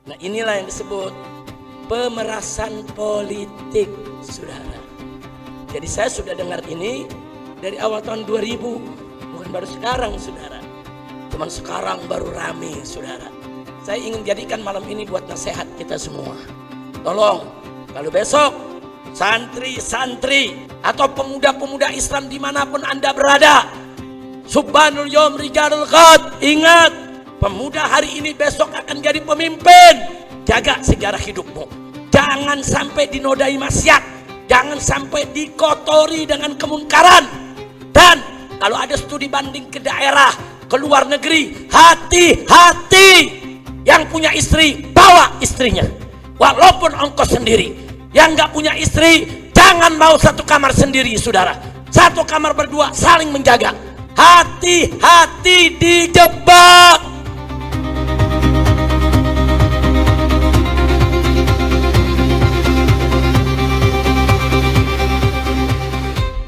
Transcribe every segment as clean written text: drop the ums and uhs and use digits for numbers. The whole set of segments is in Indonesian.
Nah, inilah yang disebut pemerasan politik, saudara. Jadi saya sudah dengar ini dari awal tahun 2000, bukan baru sekarang, saudara. Cuman sekarang baru rame, saudara. Saya ingin jadikan malam ini buat nasihat kita semua. Tolong, kalau besok santri-santri atau pemuda-pemuda Islam dimanapun Anda berada, Subhanul Yom Rijalul Ghad, ingat, pemuda hari ini besok akan jadi pemimpin. Jaga sejarah hidupmu. Jangan sampai dinodai maksiat, jangan sampai dikotori dengan kemungkaran. Dan kalau ada studi banding ke daerah, ke luar negeri, hati-hati. Yang punya istri, bawa istrinya, walaupun ongkos sendiri. Yang nggak punya istri, jangan mau satu kamar sendiri, saudara. Satu kamar berdua, saling menjaga. Hati-hati dijebak.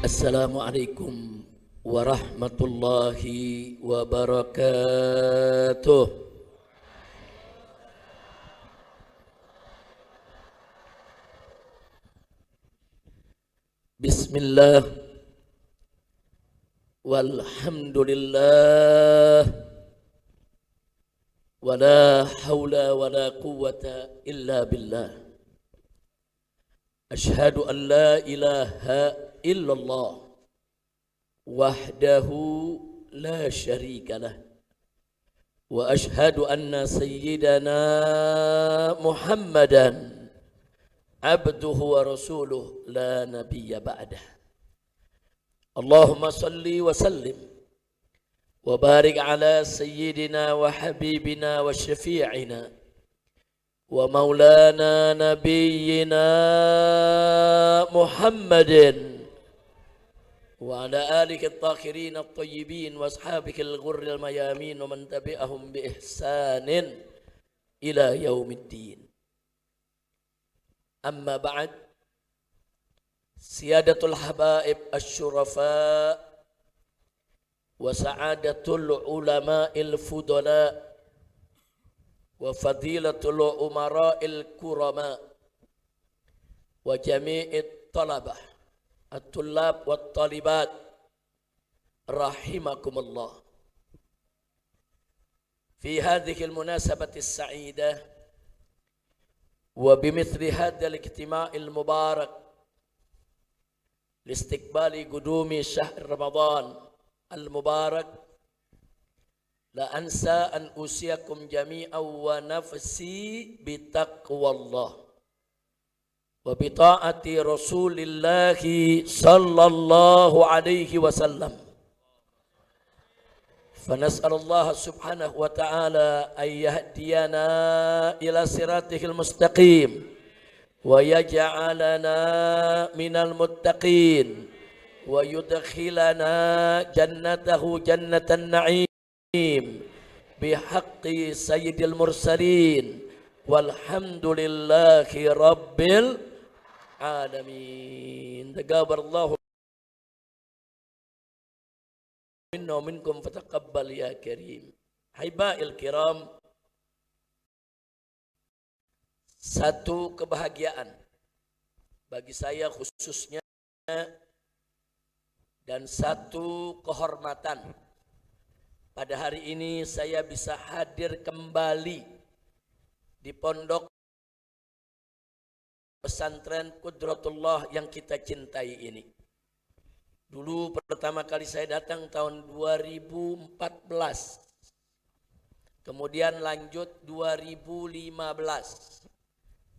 Assalamualaikum warahmatullahi wabarakatuh. Bismillah walhamdulillah wala hawla wala quwwata illa billah. Ashhadu an la ilaha illallah wahdahu la syarika lah wa ashhadu anna sayyidana Muhammadan abduhu wa rasuluh la nabiyya ba'dah. Allahumma salli wa sallim wa barik ala sayyidina wa habibina wa syafi'ina wa maulana nabiyyina Muhammadin wa ala alihi at-tahirin at-tayyibin wa ashabika al-ghurri al-mayamin wa man tabi'ahum bi ihsanin ila yaumiddin. Amma ba'd, siyadatul habaib asy-syurafa wa sa'adatul ulama'il fudala wa fadilatul umara'il kurama wa jami'it talabah at-tullab wat talibat rahimakumullah. Fi hadhihi al-munasabati as-sa'idah wa bimithli hadzal ijtima'il mubarak liistiqbali qudumi syahr Ramadan al-mubarak, la ansa an usiyakum jami'an wa nafsi bitaqwallah wa bita'ati Rasulillahi sallallahu alaihi wasallam. فنسأل الله سبحانه وتعالى أن يهدينا إلى صراطه المستقيم ويجعلنا من المتقين ويدخلنا جنته جنة النعيم بحق سيد المرسلين والحمد لله رب العالمين. تقبل الله minna wa minkum fataqabbal ya karim. Haiba'il kiram, satu kebahagiaan bagi saya khususnya dan satu kehormatan pada hari ini saya bisa hadir kembali di pondok pesantren Qudratullah yang kita cintai ini. Dulu pertama kali saya datang tahun 2014. Kemudian lanjut 2015.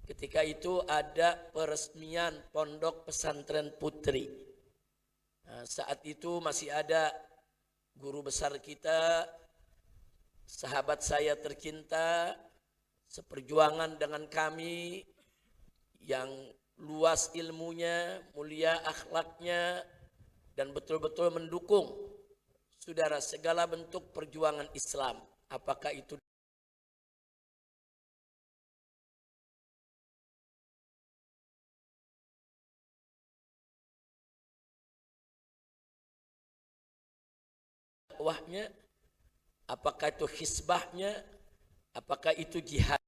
Ketika itu ada peresmian Pondok Pesantren Putri. Nah, saat itu masih ada guru besar kita, sahabat saya tercinta, seperjuangan dengan kami, yang luas ilmunya, mulia akhlaknya, dan betul-betul mendukung saudara segala bentuk perjuangan Islam, apakah itu dakwahnya, apakah itu hisbahnya, apakah itu jihad.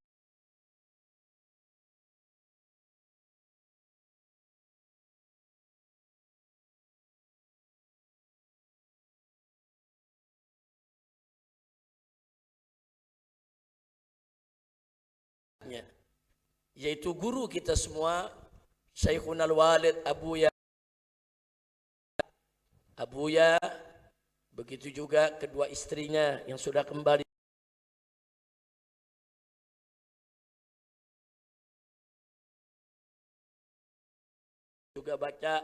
yaitu guru kita semua, Syekhunal Walid Abuya, begitu juga kedua istrinya yang sudah kembali juga baca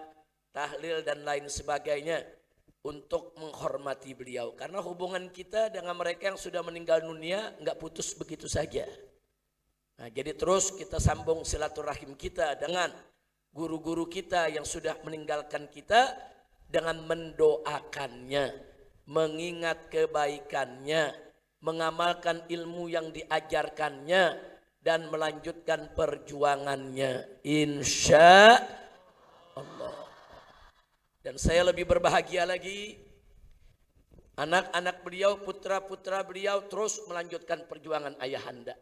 tahlil dan lain sebagainya untuk menghormati beliau, karena hubungan kita dengan mereka yang sudah meninggal dunia nggak putus begitu saja. Nah, jadi terus kita sambung silaturahim kita dengan guru-guru kita yang sudah meninggalkan kita dengan mendoakannya, mengingat kebaikannya, mengamalkan ilmu yang diajarkannya, dan melanjutkan perjuangannya, insya Allah. Dan saya lebih berbahagia lagi, anak-anak beliau, putra-putra beliau terus melanjutkan perjuangan ayahanda.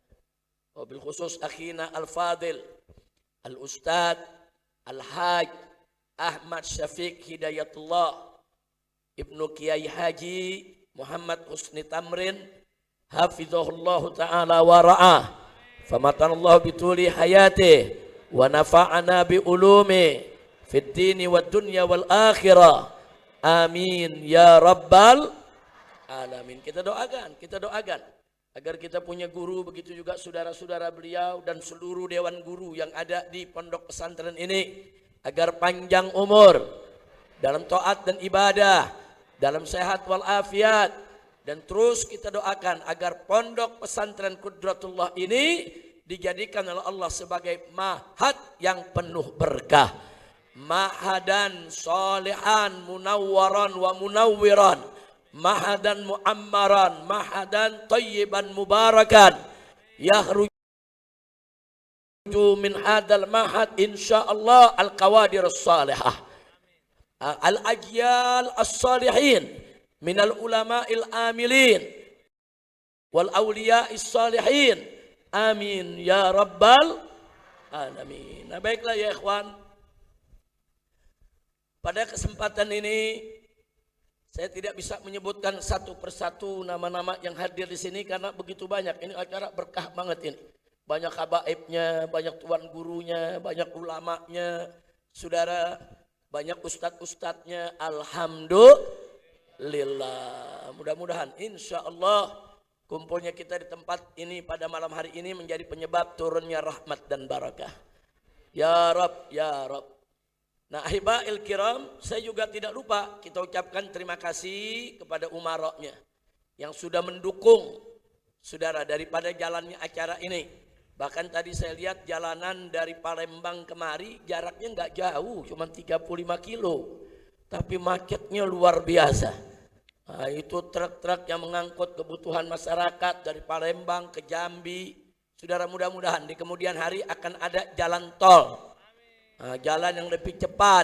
Wabil khusus akhina al-fadil, al-ustad, al-haj Ahmad Syafiq Hidayatullah Ibnu Kiai Haji Muhammad Husni Tamrin, hafizahullah ta'ala wa ra'ah, famatanallahu bituli hayatih wa nafa'ana bi ulumi fid dini wad dunya wal akhirah, amin ya rabbal alamin. Kita doakan agar kita punya guru, begitu juga saudara-saudara beliau dan seluruh dewan guru yang ada di pondok pesantren ini, agar panjang umur dalam taat dan ibadah, dalam sehat wal afiat. Dan terus kita doakan agar pondok pesantren Qudratullah ini dijadikan oleh Allah sebagai mahad yang penuh berkah, mahadan salihan munawwaran wa munawwiran, mahadan muammaran, mahadan tayyiban mubarakan, yakhruju min hadal mahad insyaallah al-qawadir as-salihah, al-ajyal as-salihin minal ulama'il amilin wal awliya'is salihin, amin ya rabbal alamin. Nah, baiklah ya ikhwan, pada kesempatan ini saya tidak bisa menyebutkan satu persatu nama-nama yang hadir di sini karena begitu banyak. Ini acara berkah banget ini. Banyak habaibnya, banyak tuan gurunya, banyak ulamanya, saudara, banyak ustadz-ustadznya. Alhamdulillah. Mudah-mudahan insya Allah kumpulnya kita di tempat ini pada malam hari ini menjadi penyebab turunnya rahmat dan barakah. Ya Rabb, ya Rabb. Nah, ahibail kiram, saya juga tidak lupa kita ucapkan terima kasih kepada umaroknya yang sudah mendukung saudara daripada jalannya acara ini. Bahkan tadi saya lihat jalanan dari Palembang kemari jaraknya nggak jauh, cuma 35 kilo, tapi macetnya luar biasa. Nah, itu truk-truk yang mengangkut kebutuhan masyarakat dari Palembang ke Jambi. Saudara, mudah-mudahan di kemudian hari akan ada jalan tol. Nah, jalan yang lebih cepat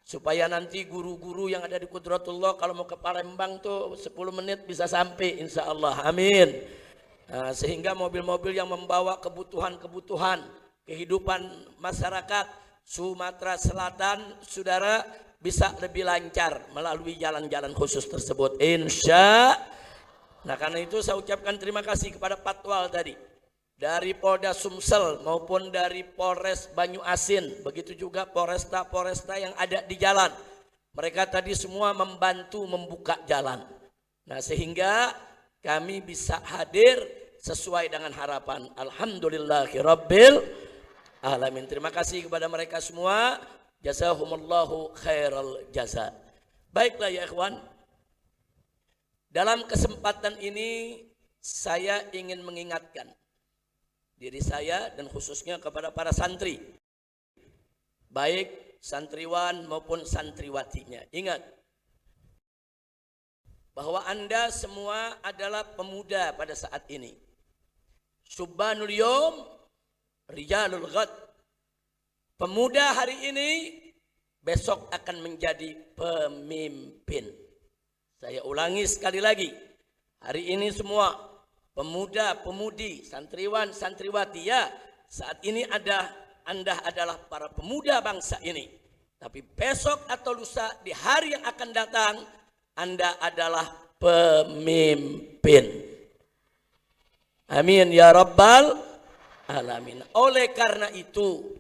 supaya nanti guru-guru yang ada di Qudratullah kalau mau ke Palembang tuh 10 menit bisa sampai insya Allah, amin. Nah, sehingga mobil-mobil yang membawa kebutuhan-kebutuhan kehidupan masyarakat Sumatera Selatan, saudara, bisa lebih lancar melalui jalan-jalan khusus tersebut, insya. Nah, karena itu saya ucapkan terima kasih kepada Patwal tadi dari Polda Sumsel maupun dari Polres Banyu Asin, begitu juga Polresta yang ada di jalan. Mereka tadi semua membantu membuka jalan. Nah, sehingga kami bisa hadir sesuai dengan harapan. Alhamdulillahirabbil alamin. Terima kasih kepada mereka semua. Jazahumullahu khairal jaza. Baiklah ya ikhwan, dalam kesempatan ini saya ingin mengingatkan diri saya dan khususnya kepada para santri, baik santriwan maupun santriwatinya. Ingat bahwa Anda semua adalah pemuda pada saat ini. Subbanul yom, rijalul ghad. Pemuda hari ini besok akan menjadi pemimpin. Saya ulangi sekali lagi. Hari ini semua pemuda, pemudi, santriwan, santriwati, ya, saat ini Anda adalah para pemuda bangsa ini. Tapi besok atau lusa di hari yang akan datang, Anda adalah pemimpin. Amin ya rabbal alamin. Oleh karena itu,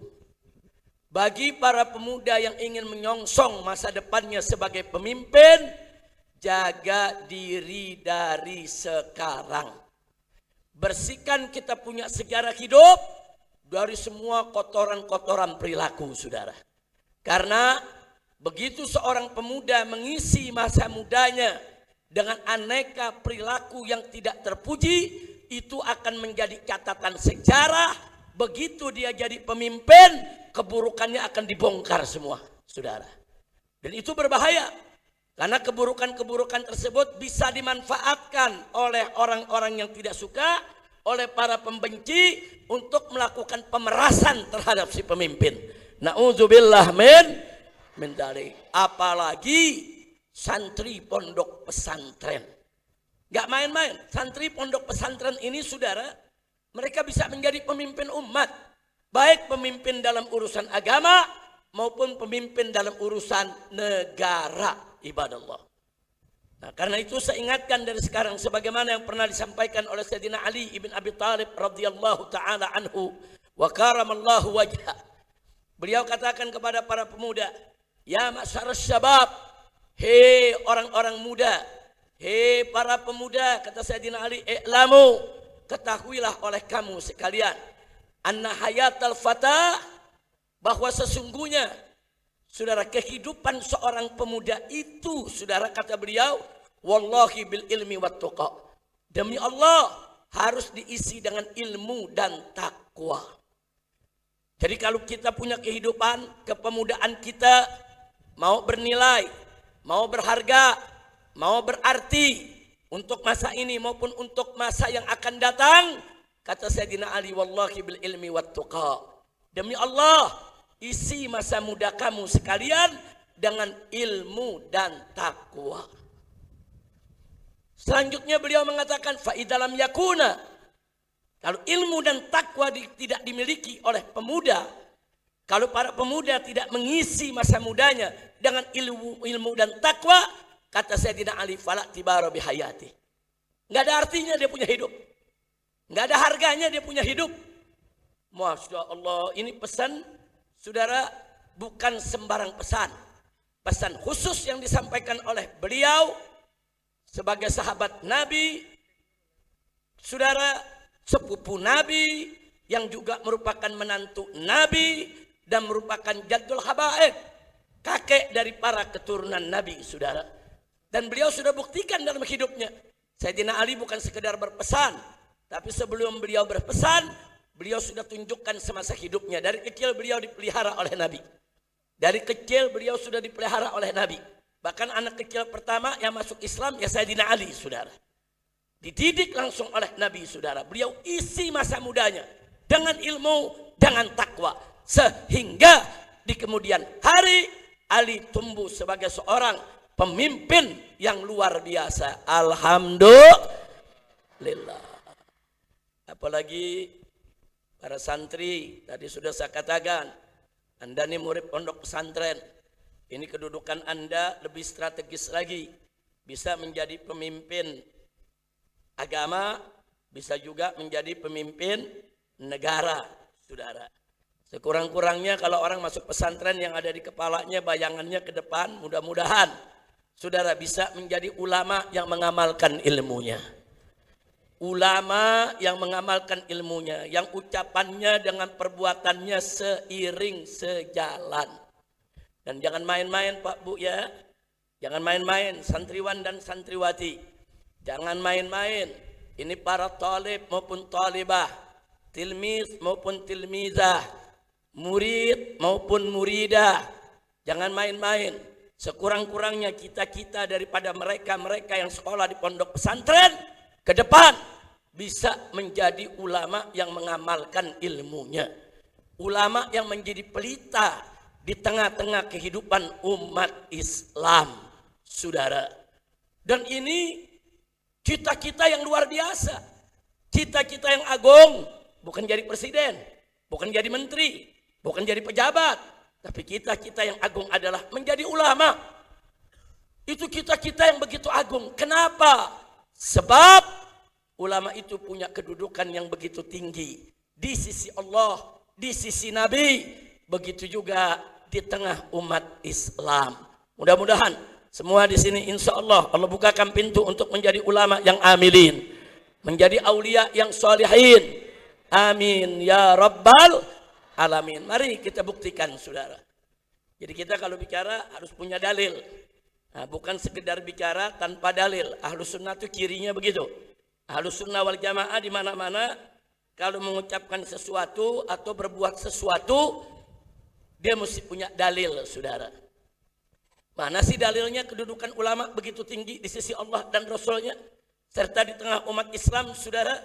bagi para pemuda yang ingin menyongsong masa depannya sebagai pemimpin, jaga diri dari sekarang. Bersihkan kita punya sejarah hidup dari semua kotoran-kotoran perilaku, saudara. Karena begitu seorang pemuda mengisi masa mudanya dengan aneka perilaku yang tidak terpuji, itu akan menjadi catatan sejarah. Begitu dia jadi pemimpin, keburukannya akan dibongkar semua, saudara. Dan itu berbahaya. Karena keburukan-keburukan tersebut bisa dimanfaatkan oleh orang-orang yang tidak suka, oleh para pembenci untuk melakukan pemerasan terhadap si pemimpin. Na'udzubillah min dzalik. Apalagi santri pondok pesantren. Gak main-main. Santri pondok pesantren ini, saudara, mereka bisa menjadi pemimpin umat. Baik pemimpin dalam urusan agama maupun pemimpin dalam urusan negara. Ibadallah. Nah, karena itu saya ingatkan dari sekarang sebagaimana yang pernah disampaikan oleh Sayyidina Ali ibn Abi Thalib radhiyallahu taala anhu wa karamallahu wajha. Beliau katakan kepada para pemuda, ya ma'syarasy syabab, hei orang-orang muda, hei para pemuda, kata Sayyidina Ali, i'lamu, ketahuilah oleh kamu sekalian, anna hayatal fata, bahwa sesungguhnya saudara, kehidupan seorang pemuda itu, saudara, kata beliau, wallahi bil ilmi wat tuqa. Demi Allah harus diisi dengan ilmu dan takwa. Jadi kalau kita punya kehidupan, kepemudaan kita mau bernilai, mau berharga, mau berarti untuk masa ini maupun untuk masa yang akan datang, kata Sayyidina Ali, wallahi bil ilmi wat tuqa. Demi Allah, isi masa muda kamu sekalian dengan ilmu dan takwa. Selanjutnya beliau mengatakan, faidalam yakuna, kalau ilmu dan takwa tidak dimiliki oleh pemuda, kalau para pemuda tidak mengisi masa mudanya dengan ilmu dan takwa, kata Sayyidina Ali, fala tibara bihayati. Nggak ada artinya dia punya hidup, nggak ada harganya dia punya hidup. Masya Allah, ini pesan, saudara, bukan sembarang pesan. Pesan khusus yang disampaikan oleh beliau sebagai sahabat Nabi, saudara, sepupu Nabi, yang juga merupakan menantu Nabi dan merupakan jaddul habaib, kakek dari para keturunan Nabi, saudara. Dan beliau sudah buktikan dalam hidupnya. Sayyidina Ali bukan sekedar berpesan, tapi sebelum beliau berpesan, beliau sudah tunjukkan semasa hidupnya. Dari kecil beliau dipelihara oleh Nabi. Dari kecil beliau sudah dipelihara oleh Nabi. Bahkan anak kecil pertama yang masuk Islam ya Sayyidina Ali, saudara. Dididik langsung oleh Nabi, saudara. Beliau isi masa mudanya dengan ilmu, dengan takwa. Sehingga di kemudian hari Ali tumbuh sebagai seorang pemimpin yang luar biasa. Alhamdulillah. Apalagi para santri, tadi sudah saya katakan, Anda ini murid pondok pesantren, ini kedudukan Anda lebih strategis lagi, bisa menjadi pemimpin agama, bisa juga menjadi pemimpin negara, saudara. Sekurang-kurangnya kalau orang masuk pesantren yang ada di kepalanya, bayangannya ke depan, mudah-mudahan saudara bisa menjadi ulama yang mengamalkan ilmunya. Ulama yang mengamalkan ilmunya, yang ucapannya dengan perbuatannya seiring sejalan. Dan jangan main-main Pak Bu ya, jangan main-main santriwan dan santriwati, jangan main-main. Ini para talib maupun talibah, tilmiz maupun tilmizah, murid maupun muridah, jangan main-main. Sekurang-kurangnya kita daripada mereka yang sekolah di pondok pesantren, ke depan bisa menjadi ulama yang mengamalkan ilmunya. Ulama yang menjadi pelita di tengah-tengah kehidupan umat Islam, saudara. Dan ini cita-cita yang luar biasa. Cita-cita yang agung. Bukan jadi presiden, bukan jadi menteri, bukan jadi pejabat. Tapi cita-cita yang agung adalah menjadi ulama. Itu cita-cita yang begitu agung. Kenapa? Sebab ulama itu punya kedudukan yang begitu tinggi. di sisi Allah, di sisi Nabi, begitu juga di tengah umat Islam. Mudah-mudahan semua di sini insya Allah Allah bukakan pintu untuk menjadi ulama yang amilin, menjadi aulia yang solihin. Amin ya rabbal alamin. Mari kita buktikan saudara. Jadi kita kalau bicara harus punya dalil. Nah, bukan sekedar bicara tanpa dalil. Ahlus sunnah itu cirinya begitu. Ahlus sunnah wal jamaah di mana-mana kalau mengucapkan sesuatu atau berbuat sesuatu, dia mesti punya dalil, saudara. Mana sih dalilnya kedudukan ulama begitu tinggi di sisi Allah dan Rasulnya, serta di tengah umat Islam, saudara?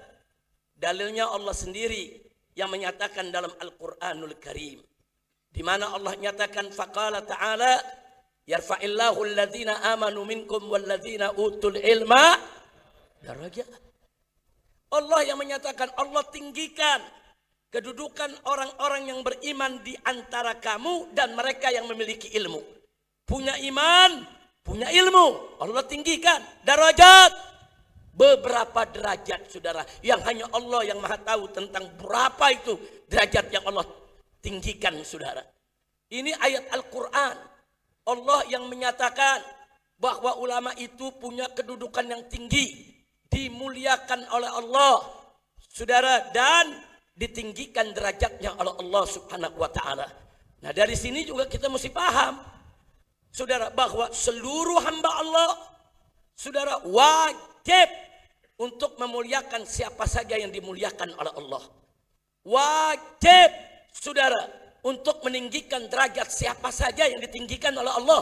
Dalilnya Allah sendiri yang menyatakan dalam Al-Quranul Karim, di mana Allah nyatakan faqala ta'ala yarfa'illahu alladhina amanu minkum walladhina utul ilma darajat. Allah yang menyatakan, Allah tinggikan kedudukan orang-orang yang beriman di antara kamu dan mereka yang memiliki ilmu. Punya iman, punya ilmu, Allah tinggikan derajat. Beberapa derajat saudara, yang hanya Allah yang maha tahu tentang berapa itu derajat yang Allah tinggikan saudara. Ini ayat Al-Quran. Allah yang menyatakan bahwa ulama itu punya kedudukan yang tinggi, dimuliakan oleh Allah saudara, dan ditinggikan derajatnya oleh Allah subhanahu wa ta'ala. Nah dari sini juga kita mesti paham saudara, bahwa seluruh hamba Allah saudara wajib untuk memuliakan siapa saja yang dimuliakan oleh Allah. Wajib saudara untuk meninggikan derajat siapa saja yang ditinggikan oleh Allah.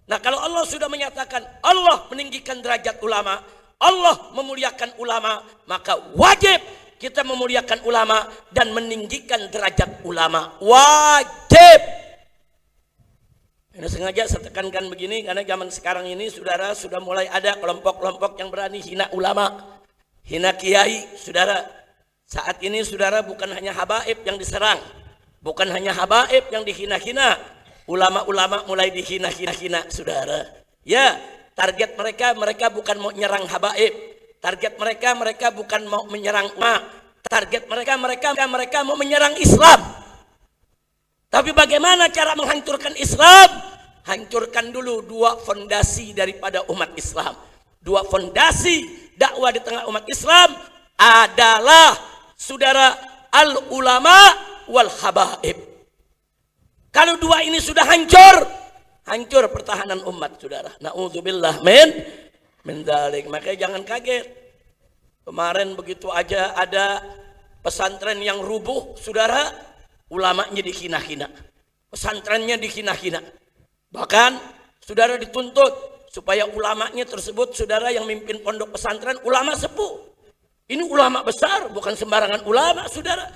Nah kalau Allah sudah menyatakan Allah meninggikan derajat ulama, Allah memuliakan ulama, maka wajib kita memuliakan ulama dan meninggikan derajat ulama. Wajib. Ini sengaja saya tekankan begini karena zaman sekarang ini saudara sudah mulai ada kelompok-kelompok yang berani hina ulama, hina kiai saudara. Saat ini saudara bukan hanya habaib yang diserang, bukan hanya habaib yang dihina-hina, ulama-ulama mulai dihina-hina saudara. Ya, target mereka bukan mau menyerang habaib. Target mereka bukan mau menyerang umat. Target mereka mau menyerang Islam. Tapi bagaimana cara menghancurkan Islam? Hancurkan dulu dua fondasi daripada umat Islam. Dua fondasi dakwah di tengah umat Islam adalah saudara al-ulama wal habaib. Kalau dua ini sudah hancur, hancur pertahanan umat saudara. Na'udzubillah min dzalik. Makanya jangan kaget. Kemarin begitu aja ada pesantren yang rubuh saudara, ulamanya dihina-hina, pesantrennya dihina-hina. Bahkan saudara dituntut supaya ulamanya tersebut saudara yang mimpin pondok pesantren ulama sepuh. Ini ulama besar, bukan sembarangan ulama saudara.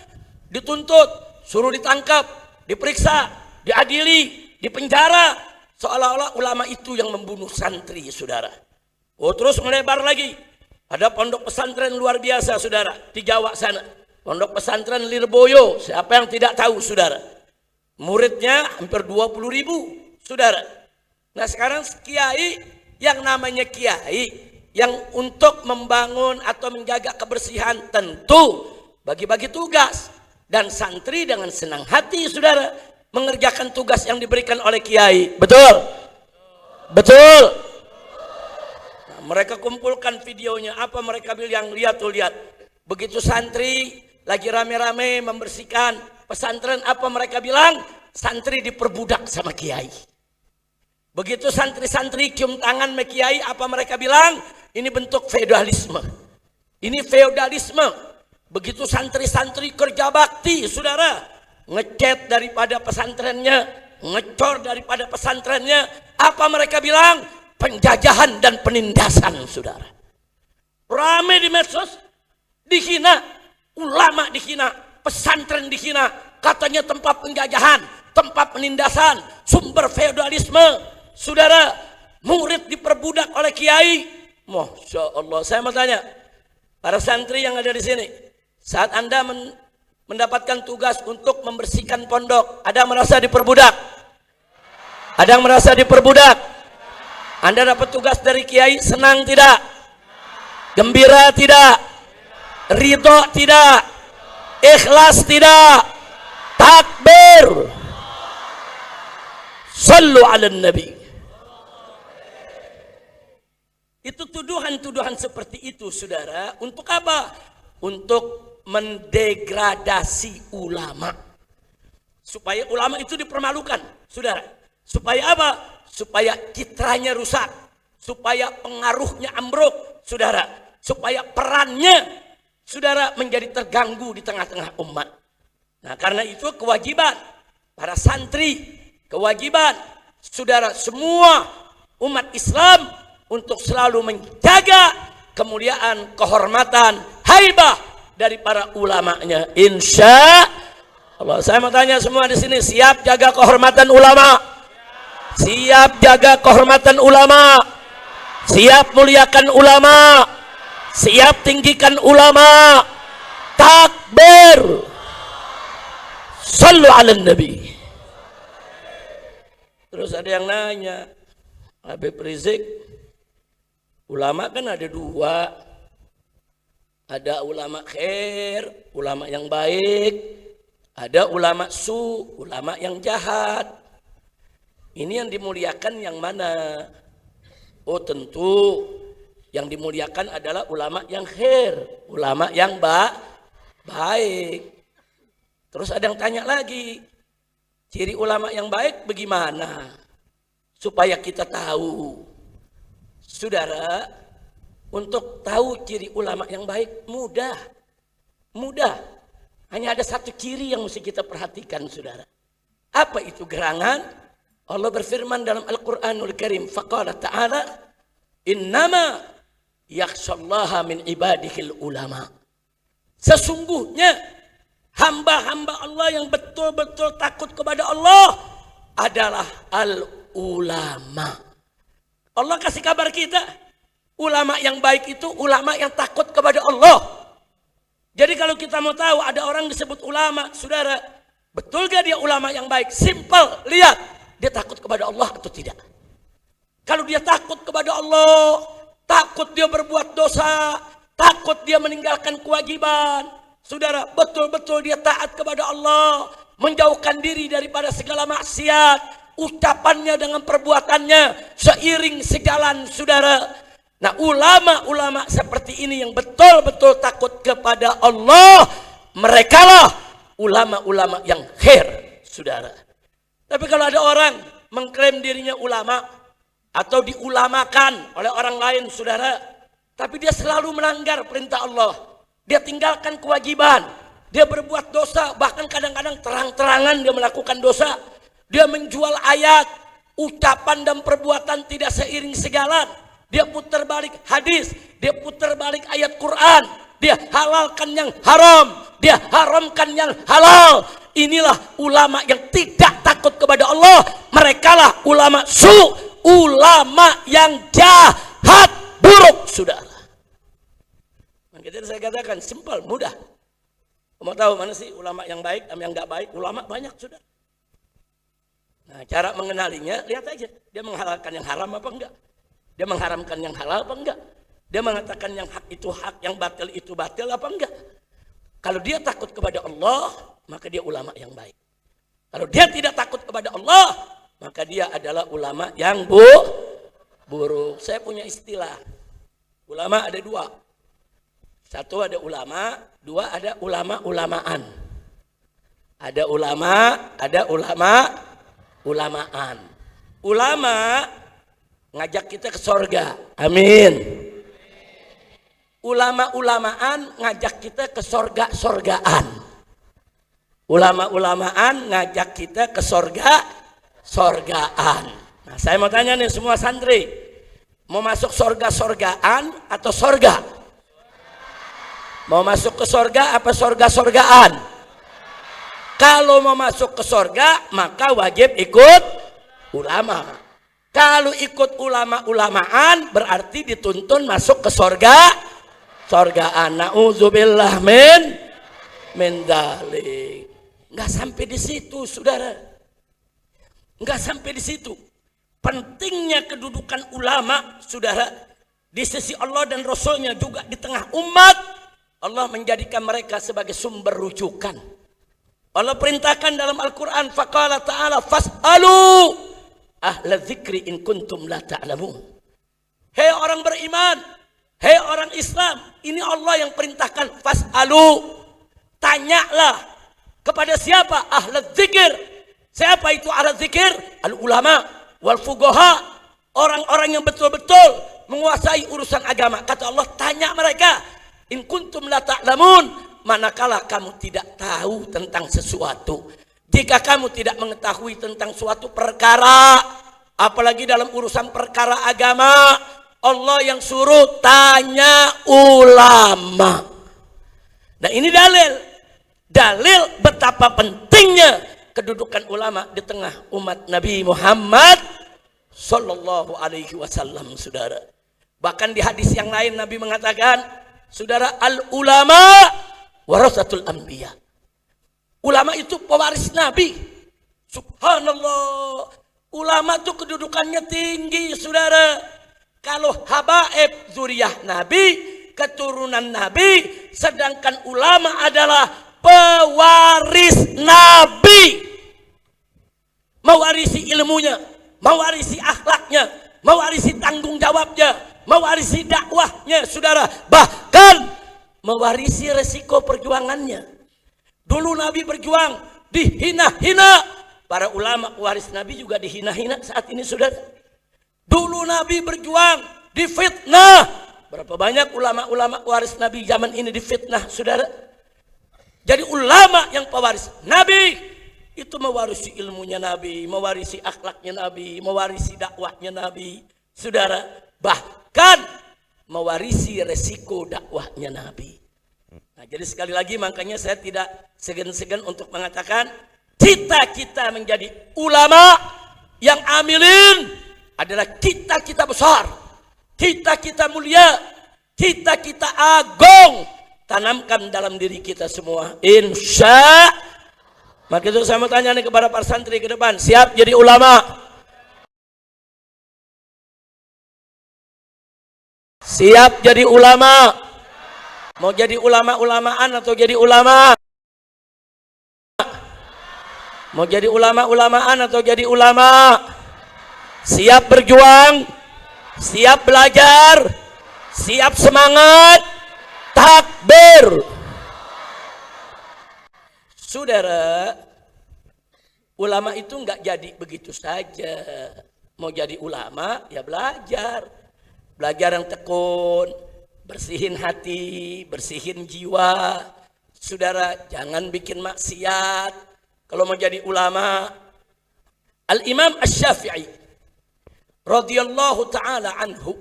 Dituntut, suruh ditangkap, diperiksa, diadili, dipenjara, seolah-olah ulama itu yang membunuh santri saudara. Oh terus melebar lagi. Ada pondok pesantren luar biasa saudara di Jawa sana. Pondok pesantren Lirboyo, siapa yang tidak tahu saudara? Muridnya hampir 20.000 saudara. Nah sekarang kiai yang namanya kiai yang untuk membangun atau menjaga kebersihan tentu bagi-bagi tugas. Dan santri dengan senang hati saudara mengerjakan tugas yang diberikan oleh kiai. Betul? Betul? Mereka kumpulkan videonya, apa mereka bilang, lihat tuh lihat. Begitu santri lagi rame-rame membersihkan pesantren, apa mereka bilang? Santri diperbudak sama kiai. Begitu santri-santri cium tangan sama kiai, apa mereka bilang? Ini bentuk feodalisme. Ini feodalisme. Begitu santri-santri kerja bakti, saudara, ngecat daripada pesantrennya, ngecor daripada pesantrennya, apa mereka bilang? Penjajahan dan penindasan saudara. Rame di medsos, dihina, ulama dihina, pesantren dihina, katanya tempat penjajahan, tempat penindasan, sumber feodalisme saudara. Murid diperbudak oleh kiai. Masya Allah. Saya mau tanya para santri yang ada di sini, saat anda mendapatkan tugas untuk membersihkan pondok, ada yang merasa diperbudak? Ada yang merasa diperbudak? Anda dapat tugas dari kiai, senang tidak? Gembira tidak? Ridho tidak? Ikhlas tidak? Takbir. Sallu ala nabi. Itu tuduhan-tuduhan seperti itu, saudara. Untuk apa? Untuk mendegradasi ulama. Supaya ulama itu dipermalukan, saudara. Supaya apa? Supaya citranya rusak. Supaya pengaruhnya ambruk, saudara. Supaya perannya, saudara, menjadi terganggu di tengah-tengah umat. Nah, karena itu kewajiban para santri, kewajiban saudara semua umat Islam untuk selalu menjaga kemuliaan, kehormatan, haibah dari para ulamanya. Insya Allah. Saya mau tanya semua di sini, siap jaga kehormatan ulama? Siap jaga kehormatan ulama? Siap muliakan ulama? Siap tinggikan ulama? Takbir. Sallu ala nabi. Terus ada yang nanya, Habib Rizik, ulama kan ada dua. Ada ulama khair, ulama yang baik. Ada ulama su, ulama yang jahat. Ini yang dimuliakan yang mana? Oh tentu yang dimuliakan adalah ulama yang khair, ulama yang baik. Terus ada yang tanya lagi, ciri ulama yang baik bagaimana? Supaya kita tahu. Saudara, untuk tahu ciri ulama yang baik mudah. Mudah. Hanya ada satu ciri yang mesti kita perhatikan, saudara. Apa itu gerangan? Allah berfirman dalam Al-Quranul Karim, faqala ta'ala, innama yakhshallaha min ibadihil ulama. Sesungguhnya hamba-hamba Allah yang betul-betul takut kepada Allah adalah al-ulama. Allah kasih kabar kita, ulama yang baik itu ulama yang takut kepada Allah. Jadi kalau kita mau tahu ada orang disebut ulama, saudara, betul gak dia ulama yang baik? Simple, lihat dia takut kepada Allah atau tidak. Kalau dia takut kepada Allah, takut dia berbuat dosa, takut dia meninggalkan kewajiban, saudara, betul-betul dia taat kepada Allah, menjauhkan diri daripada segala maksiat, ucapannya dengan perbuatannya seiring sejalan, saudara. Nah, ulama-ulama seperti ini yang betul-betul takut kepada Allah, merekalah ulama-ulama yang khair, saudara. Tapi kalau ada orang mengklaim dirinya ulama atau diulamakan oleh orang lain, saudara, tapi dia selalu melanggar perintah Allah, dia tinggalkan kewajiban, dia berbuat dosa, bahkan kadang-kadang terang-terangan dia melakukan dosa, dia menjual ayat, ucapan dan perbuatan tidak seiring sejalan, dia putar balik hadis, dia putar balik ayat Quran, dia halalkan yang haram, dia haramkan yang halal. Inilah ulama yang tidak takut kepada Allah. Merekalah ulama su, ulama yang jahat, buruk, saudara. Makanya saya katakan simpel, mudah. Mau tahu mana sih ulama yang baik dan yang nggak baik? Ulama banyak, saudara. Nah, cara mengenalinya lihat aja, dia menghalalkan yang haram apa enggak? Dia mengharamkan yang halal apa enggak? Dia mengatakan yang hak itu hak, yang batil itu batil apa enggak? Kalau dia takut kepada Allah, maka dia ulama yang baik. Kalau dia tidak takut kepada Allah, maka dia adalah ulama yang buruk. Saya punya istilah, ulama ada dua. Satu ada ulama, dua ada ulama-ulamaan. Ada ulama, ada ulamaan. Ulama ngajak kita ke sorga, amin. Ulama-ulamaan ngajak kita ke sorga-sorgaan. Ulama-ulamaan ngajak kita ke sorga-sorgaan. Nah, saya mau tanya nih semua santri, mau masuk sorga-sorgaan atau sorga? Mau masuk ke sorga apa sorga-sorgaan? Kalau mau masuk ke sorga, maka wajib ikut ulama. Kalau ikut ulama-ulamaan, berarti dituntun masuk ke sorgaan. Na'udzubillah min dzalik. Enggak sampai di situ, saudara. Enggak sampai di situ. Pentingnya kedudukan ulama, saudara, di sisi Allah dan Rasulnya juga di tengah umat, Allah menjadikan mereka sebagai sumber rujukan. Allah perintahkan dalam Al-Quran, faqala ta'ala fas'alu ahla dzikri in kuntum la ta'lamun. Hei orang beriman, hei orang Islam, ini Allah yang perintahkan fas'alu. Tanyalah kepada siapa? Ahla dzikir. Siapa itu ahla dzikir? Al-ulama wal fuqaha, orang-orang yang betul-betul menguasai urusan agama. Kata Allah, tanya mereka, in kuntum la ta'lamun, manakala kamu tidak tahu tentang sesuatu. Jika kamu tidak mengetahui tentang suatu perkara, apalagi dalam urusan perkara agama, Allah yang suruh tanya ulama. Nah ini dalil betapa pentingnya kedudukan ulama di tengah umat Nabi Muhammad Sallallahu Alaihi Wasallam, saudara. Bahkan di hadis yang lain Nabi mengatakan, saudara, al ulama warasatul anbiya. Ulama itu pewaris Nabi. Subhanallah. Ulama itu kedudukannya tinggi, saudara. Kalau habaib zuriyah Nabi, keturunan Nabi, sedangkan ulama adalah pewaris Nabi. Mewarisi ilmunya, mewarisi akhlaknya, mewarisi tanggung jawabnya, mewarisi dakwahnya, saudara. Bahkan mewarisi resiko perjuangannya. Dulu Nabi berjuang, dihina-hina. Para ulama waris Nabi juga dihina-hina saat ini, saudara. Dulu Nabi berjuang, difitnah. Berapa banyak ulama-ulama waris Nabi zaman ini difitnah, saudara. Jadi ulama yang pewaris Nabi itu mewarisi ilmunya Nabi, mewarisi akhlaknya Nabi, mewarisi dakwahnya Nabi, saudara. Bahkan mewarisi resiko dakwahnya Nabi. Nah, jadi sekali lagi makanya saya tidak segan-segan untuk mengatakan cita-cita menjadi ulama yang amilin adalah cita-cita besar, cita-cita mulia, cita-cita agung. Tanamkan dalam diri kita semua, insya. Maka itu saya mau tanya nih kepada para santri ke depan, siap jadi ulama? Siap jadi ulama? Mau jadi ulama-ulamaan atau jadi ulama? Mau jadi ulama-ulamaan atau jadi ulama? Siap berjuang? Siap belajar? Siap semangat? Takbir. Saudara, ulama itu enggak jadi begitu saja. Mau jadi ulama ya belajar. Belajar yang tekun, bersihin hati, bersihin jiwa. Saudara, jangan bikin maksiat. Kalau mau jadi ulama, Al-Imam Asy-Syafi'i radhiyallahu taala anhu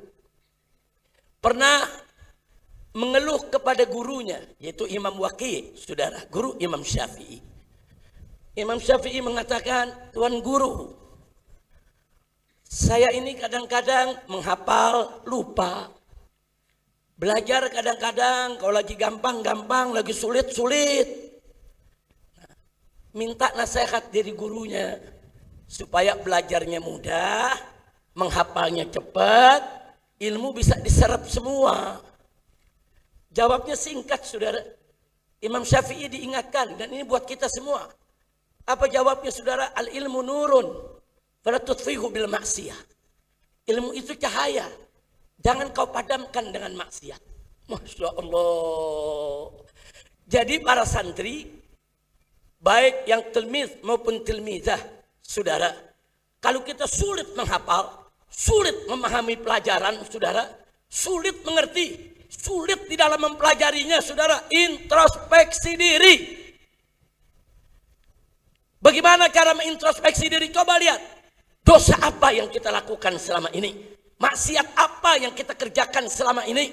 pernah mengeluh kepada gurunya, yaitu Imam Waqi', saudara, guru Imam Syafi'i. Imam Syafi'i mengatakan, "Tuan guru, saya ini kadang-kadang menghafal lupa. Belajar kadang-kadang kalau lagi gampang-gampang, lagi sulit-sulit. Minta nasihat dari gurunya supaya belajarnya mudah, menghafalnya cepat, ilmu bisa diserap semua." Jawabnya singkat, saudara. Imam Syafi'i diingatkan, dan ini buat kita semua. Apa jawabnya, saudara? Al ilmu nurun fala tutfihu bil maksiyah. Ilmu itu cahaya, jangan kau padamkan dengan maksiat. Masya Allah. Jadi para santri, baik yang tilmiz maupun tilmizah, saudara, kalau kita sulit menghafal, sulit memahami pelajaran, saudara, sulit mengerti, sulit di dalam mempelajarinya, saudara, introspeksi diri. Bagaimana cara mengintrospeksi diri? Coba lihat, dosa apa yang kita lakukan selama ini? Maksiat apa yang kita kerjakan selama ini?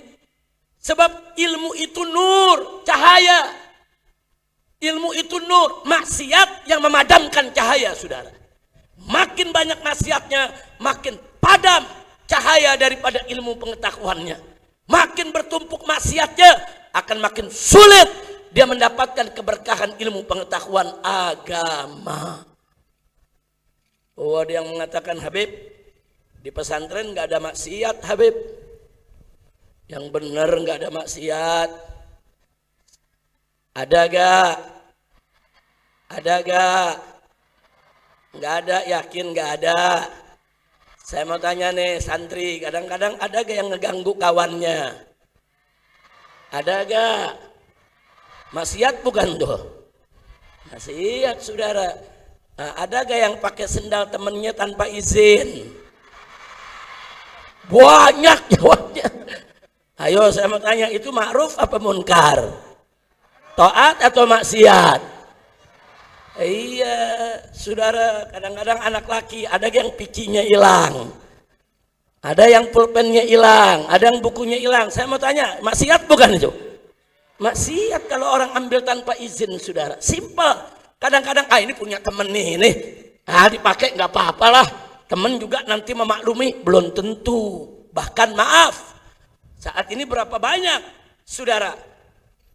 Sebab ilmu itu nur, cahaya. Ilmu itu nur, maksiat yang memadamkan cahaya, saudara. Makin banyak maksiatnya, makin padam cahaya daripada ilmu pengetahuannya. Makin bertumpuk maksiatnya, akan makin sulit dia mendapatkan keberkahan ilmu pengetahuan agama. Oh, ada yang mengatakan, Habib, di pesantren nggak ada maksiat, Habib. Yang benar nggak ada maksiat. Ada gak? Ada gak? Nggak ada, yakin nggak ada. Saya mau tanya nih santri, kadang-kadang ada gak yang ngeganggu kawannya? Ada gak? Maksiat bukan tuh? Maksiat saudara. Nah, ada gak yang pakai sendal temennya tanpa izin? Banyak jawabnya. Ayo saya mau tanya, itu ma'ruf apa munkar? Taat atau maksiat? Iya saudara, kadang-kadang anak laki ada yang picinya hilang, ada yang pulpennya hilang, ada yang bukunya hilang. Saya mau tanya, maksiat bukan itu? Maksiat kalau orang ambil tanpa izin saudara. Simpel. Kadang-kadang ini punya temen nih dipakai nggak apa-apa lah, temen juga nanti memaklumi. Belum tentu. Bahkan maaf, saat ini berapa banyak saudara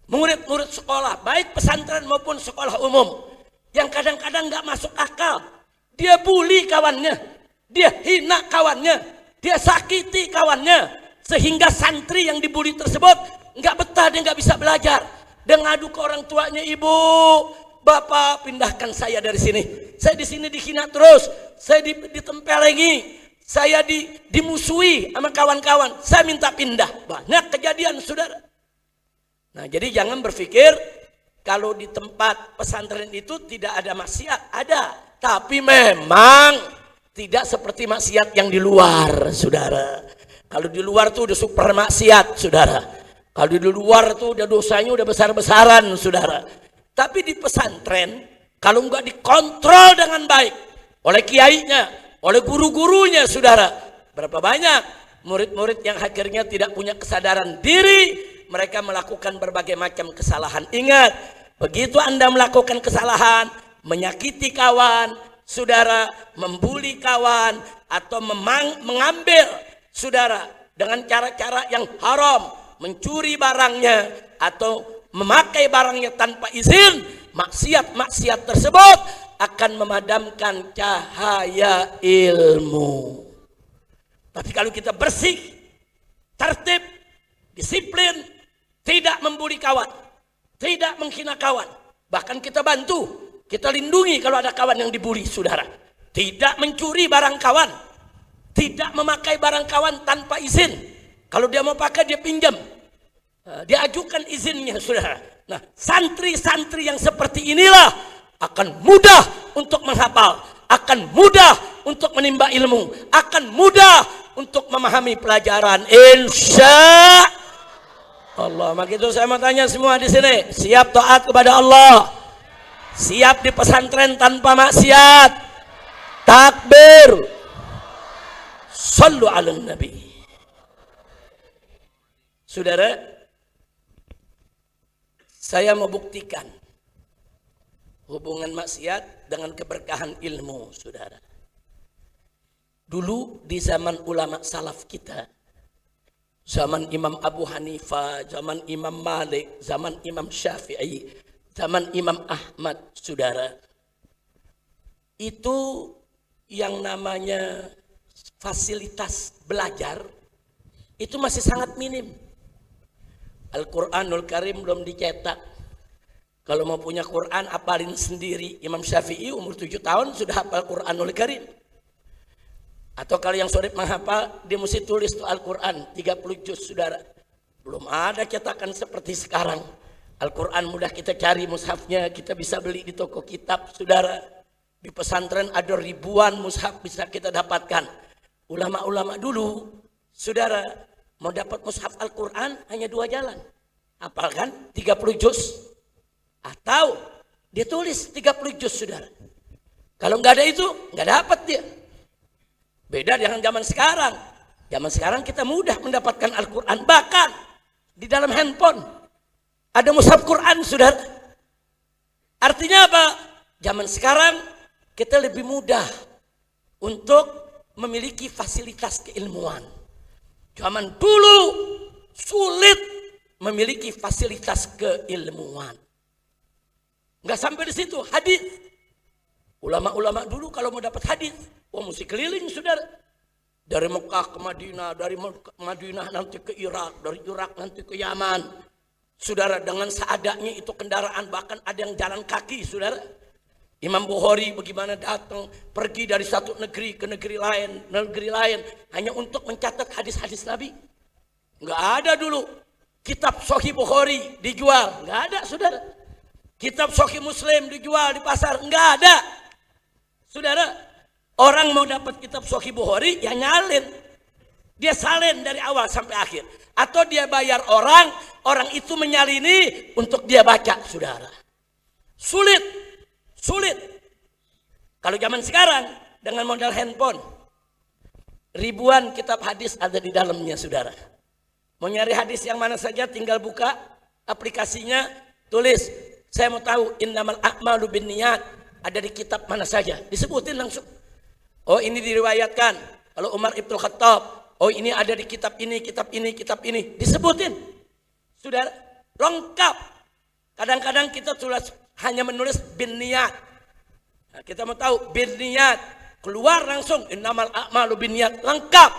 murid-murid sekolah baik pesantren maupun sekolah umum yang kadang-kadang nggak masuk akal. Dia bully kawannya, dia hina kawannya, dia sakiti kawannya, sehingga santri yang dibully tersebut nggak betah, dia nggak bisa belajar. Dia ngadu ke orang tuanya, ibu, bapak pindahkan saya dari sini. Saya di sini dihina terus, saya ditempelengi, saya dimusuhi sama kawan-kawan. Saya minta pindah. Banyak kejadian saudara. Nah jadi jangan berpikir kalau di tempat pesantren itu tidak ada maksiat, ada. Tapi memang tidak seperti maksiat yang di luar, saudara. Kalau di luar tuh udah super maksiat, saudara. Kalau di luar tuh udah dosanya udah besar-besaran, saudara. Tapi di pesantren, kalau nggak dikontrol dengan baik oleh kiainya, oleh guru-gurunya, saudara. Berapa banyak murid-murid yang akhirnya tidak punya kesadaran diri, mereka melakukan berbagai macam kesalahan. Ingat, begitu Anda melakukan kesalahan, menyakiti kawan, saudara, membuli kawan, atau mengambil saudara dengan cara-cara yang haram, mencuri barangnya, atau memakai barangnya tanpa izin, maksiat-maksiat tersebut akan memadamkan cahaya ilmu. Tapi kalau kita bersih, tertib, disiplin, tidak membuli kawan, tidak menghina kawan, bahkan kita bantu, kita lindungi kalau ada kawan yang dibuli, saudara. Tidak mencuri barang kawan, tidak memakai barang kawan tanpa izin. Kalau dia mau pakai dia pinjam, dia ajukan izinnya, saudara. Nah santri-santri yang seperti inilah akan mudah untuk menghafal, akan mudah untuk menimba ilmu, akan mudah untuk memahami pelajaran, insya Allah. Maka itu saya mau tanya semua di sini, siap taat kepada Allah, siap di pesantren tanpa maksiat, takbir, sallu ala nabi. Saudara, saya mau buktikan hubungan maksiat dengan keberkahan ilmu, saudara. Dulu di zaman ulama salaf kita, zaman Imam Abu Hanifah, zaman Imam Malik, zaman Imam Syafi'i, zaman Imam Ahmad, saudara, itu yang namanya fasilitas belajar itu masih sangat minim. Al-Quranul Karim belum dicetak. Kalau mau punya Quran, apalin sendiri. Imam Syafi'i umur 7 tahun sudah hafal Quranul Karim. Atau kalau yang sulit menghafal, dia mesti tulis tuh Al-Quran 30 juz, saudara. Belum ada cetakan seperti sekarang. Al-Quran mudah kita cari mushafnya, kita bisa beli di toko kitab, saudara. Di pesantren ada ribuan mushaf bisa kita dapatkan. Ulama-ulama dulu, saudara, mau dapat mushaf Al-Quran hanya 2 jalan. Hafal kan? 30 juz. Atau dia tulis 30 juz, saudara. Kalau nggak ada itu, nggak dapat dia. Beda dengan zaman sekarang. Zaman sekarang kita mudah mendapatkan Al-Quran. Bahkan di dalam handphone ada mushaf Quran, saudara. Artinya apa? Zaman sekarang kita lebih mudah untuk memiliki fasilitas keilmuan. Zaman dulu sulit memiliki fasilitas keilmuan. Nggak sampai di situ, hadis. Ulama-ulama dulu kalau mau dapat hadis, mesti keliling, saudara. Dari Mekah ke Madinah, dari Madinah nanti ke Irak, dari Irak nanti ke Yaman. Saudara, dengan seadanya itu kendaraan, bahkan ada yang jalan kaki, saudara. Imam Bukhari bagaimana datang pergi dari satu negeri ke negeri lain hanya untuk mencatat hadis-hadis Nabi. Enggak ada dulu kitab Sahih Bukhari dijual, enggak ada, saudara. Kitab Sahih Muslim dijual di pasar, enggak ada. Saudara, orang mau dapat kitab Sahih Bukhari ya nyalin. Dia salin dari awal sampai akhir, atau dia bayar orang itu menyalini untuk dia baca, saudara. Sulit. Kalau zaman sekarang dengan modal handphone, ribuan kitab hadis ada di dalamnya, saudara. Mau nyari hadis yang mana saja tinggal buka aplikasinya, tulis, saya mau tahu innamal a'malu binniyat, ada di kitab mana saja, disebutin langsung. Oh, ini diriwayatkan kalau Umar Ibn Khattab, oh ini ada di kitab ini, disebutin. Saudara, lengkap. Kadang-kadang kita hanya menulis bin niat. Nah, kita mau tahu bin niat, keluar langsung innamal a'malu bin niat, lengkap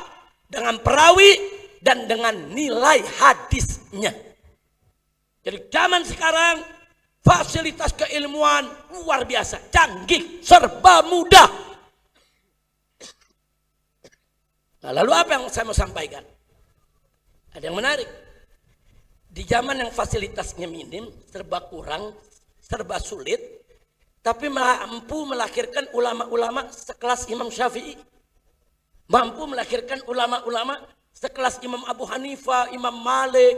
dengan perawi dan dengan nilai hadisnya. Jadi zaman sekarang fasilitas keilmuan luar biasa, canggih, serba mudah. Nah, lalu apa yang saya mau sampaikan? Ada yang menarik. Di zaman yang fasilitasnya minim, serba kurang, serba sulit, tapi mampu melahirkan ulama-ulama sekelas Imam Syafi'i, mampu melahirkan ulama-ulama sekelas Imam Abu Hanifah, Imam Malik,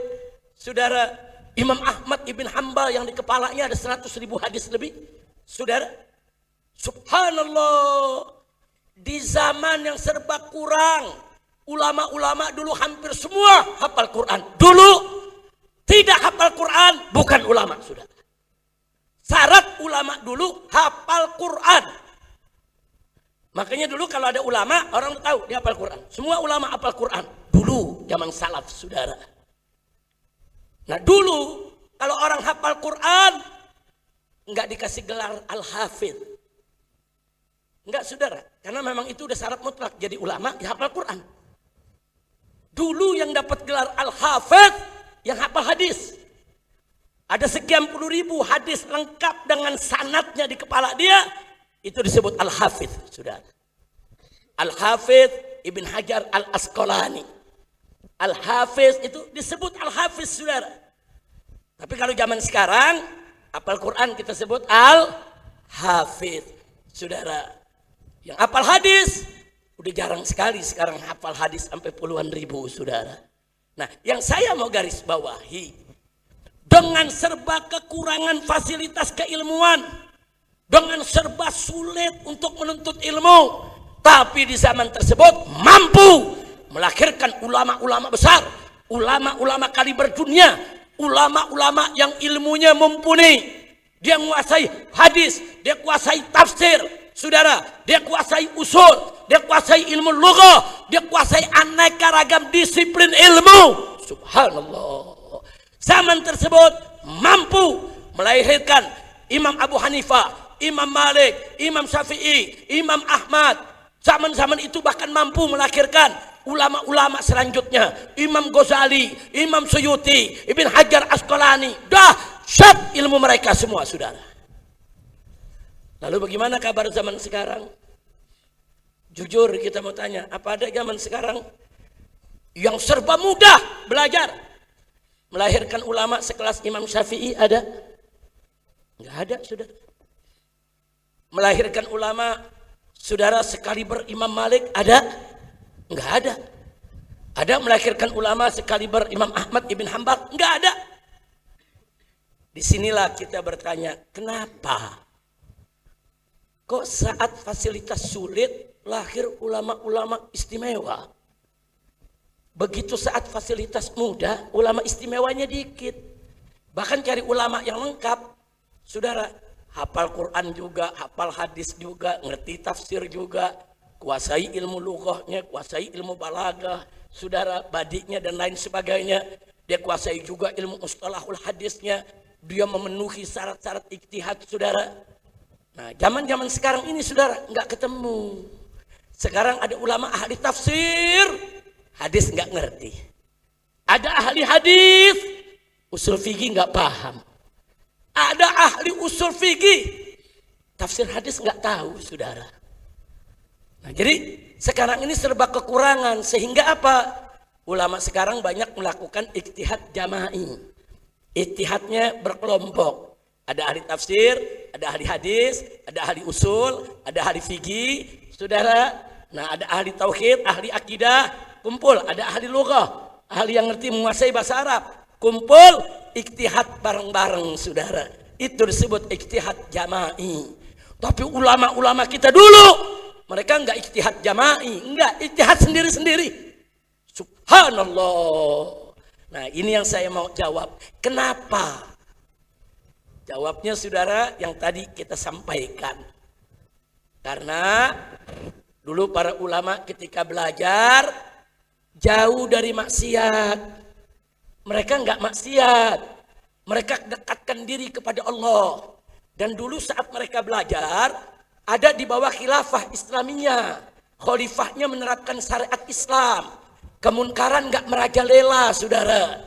saudara, Imam Ahmad ibn Hanbal yang di kepalanya ada 100.000 hadis lebih. Saudara, subhanallah, di zaman yang serba kurang, ulama-ulama dulu hampir semua hafal Quran. Dulu tidak hafal Quran bukan ulama, saudara. Syarat ulama dulu hafal Quran. Makanya dulu kalau ada ulama, orang tahu dia hafal Quran. Semua ulama hafal Quran. Dulu zaman salaf, saudara. Nah dulu kalau orang hafal Quran enggak dikasih gelar Al-Hafidh. Enggak, saudara. Karena memang itu udah syarat mutlak. Jadi ulama ya hafal Quran. Dulu yang dapat gelar Al-Hafidh yang hafal hadis. Ada sekian puluh ribu hadis lengkap dengan sanadnya di kepala dia. Itu disebut Al-Hafidh, saudara. Al-Hafidh Ibn Hajar Al-Asqalani. Al-Hafidh itu disebut Al-Hafidh, saudara. Tapi kalau zaman sekarang, hafal Quran kita sebut Al-Hafidh, saudara. Yang hafal hadis, udah jarang sekali sekarang hafal hadis sampai puluhan ribu, saudara. Nah, yang saya mau garis bawahi, dengan serba kekurangan fasilitas keilmuan, dengan serba sulit untuk menuntut ilmu, tapi di zaman tersebut mampu melahirkan ulama-ulama besar, ulama-ulama kaliber dunia, ulama-ulama yang ilmunya mumpuni. Dia menguasai hadis, dia kuasai tafsir, saudara, dia kuasai usul, dia kuasai ilmu lughah, dia kuasai aneka ragam disiplin ilmu. Subhanallah. Zaman tersebut mampu melahirkan Imam Abu Hanifah, Imam Malik, Imam Syafi'i, Imam Ahmad. Zaman-zaman itu bahkan mampu melahirkan ulama-ulama selanjutnya, Imam Ghazali, Imam Suyuti, Ibn Hajar Asqalani. Dahsyat ilmu mereka semua, saudara. Lalu bagaimana kabar zaman sekarang? Jujur kita mau tanya, apa ada zaman sekarang yang serba mudah belajar? Melahirkan ulama sekelas Imam Syafi'i ada? Enggak ada, saudara. Melahirkan ulama, saudara, sekaliber Imam Malik ada? Enggak ada. Ada melahirkan ulama sekaliber Imam Ahmad ibn Hanbal? Enggak ada. Disinilah kita bertanya, kenapa? Kok saat fasilitas sulit lahir ulama-ulama istimewa? Begitu saat fasilitas mudah, ulama istimewanya dikit. Bahkan cari ulama yang lengkap, saudara, hafal Quran juga, hafal hadis juga, ngerti tafsir juga, kuasai ilmu lughahnya, kuasai ilmu balaghah, saudara, badinya dan lain sebagainya. Dia kuasai juga ilmu mustalahul hadisnya, dia memenuhi syarat-syarat ijtihad, saudara. Nah, zaman-zaman sekarang ini, saudara, nggak ketemu. Sekarang ada ulama ahli tafsir, hadis nggak ngerti. Ada ahli hadis, Usul fikih nggak paham. Ada ahli usul fikih, tafsir hadis nggak tahu, saudara. Nah, jadi sekarang ini serba kekurangan, sehingga apa? Ulama sekarang banyak melakukan ijtihad jama'i. Ijtihadnya berkelompok. Ada ahli tafsir, ada ahli hadis, ada ahli usul, ada ahli fikih, saudara. Nah, ada ahli tauhid, ahli akidah, kumpul. Ada ahli lughah, ahli yang ngerti menguasai bahasa Arab, kumpul, ijtihad bareng-bareng, saudara. Itu disebut ijtihad jama'i. Tapi ulama-ulama kita dulu, mereka enggak ijtihad jama'i, enggak, ijtihad sendiri-sendiri. Subhanallah. Nah, ini yang saya mau jawab. Kenapa? Jawabnya, saudara, yang tadi kita sampaikan. Karena dulu para ulama ketika belajar jauh dari maksiat. Mereka enggak maksiat. Mereka dekatkan diri kepada Allah. Dan dulu saat mereka belajar, ada di bawah khilafah Islamiyah. Khalifahnya menerapkan syariat Islam. Kemunkaran enggak merajalela, saudara.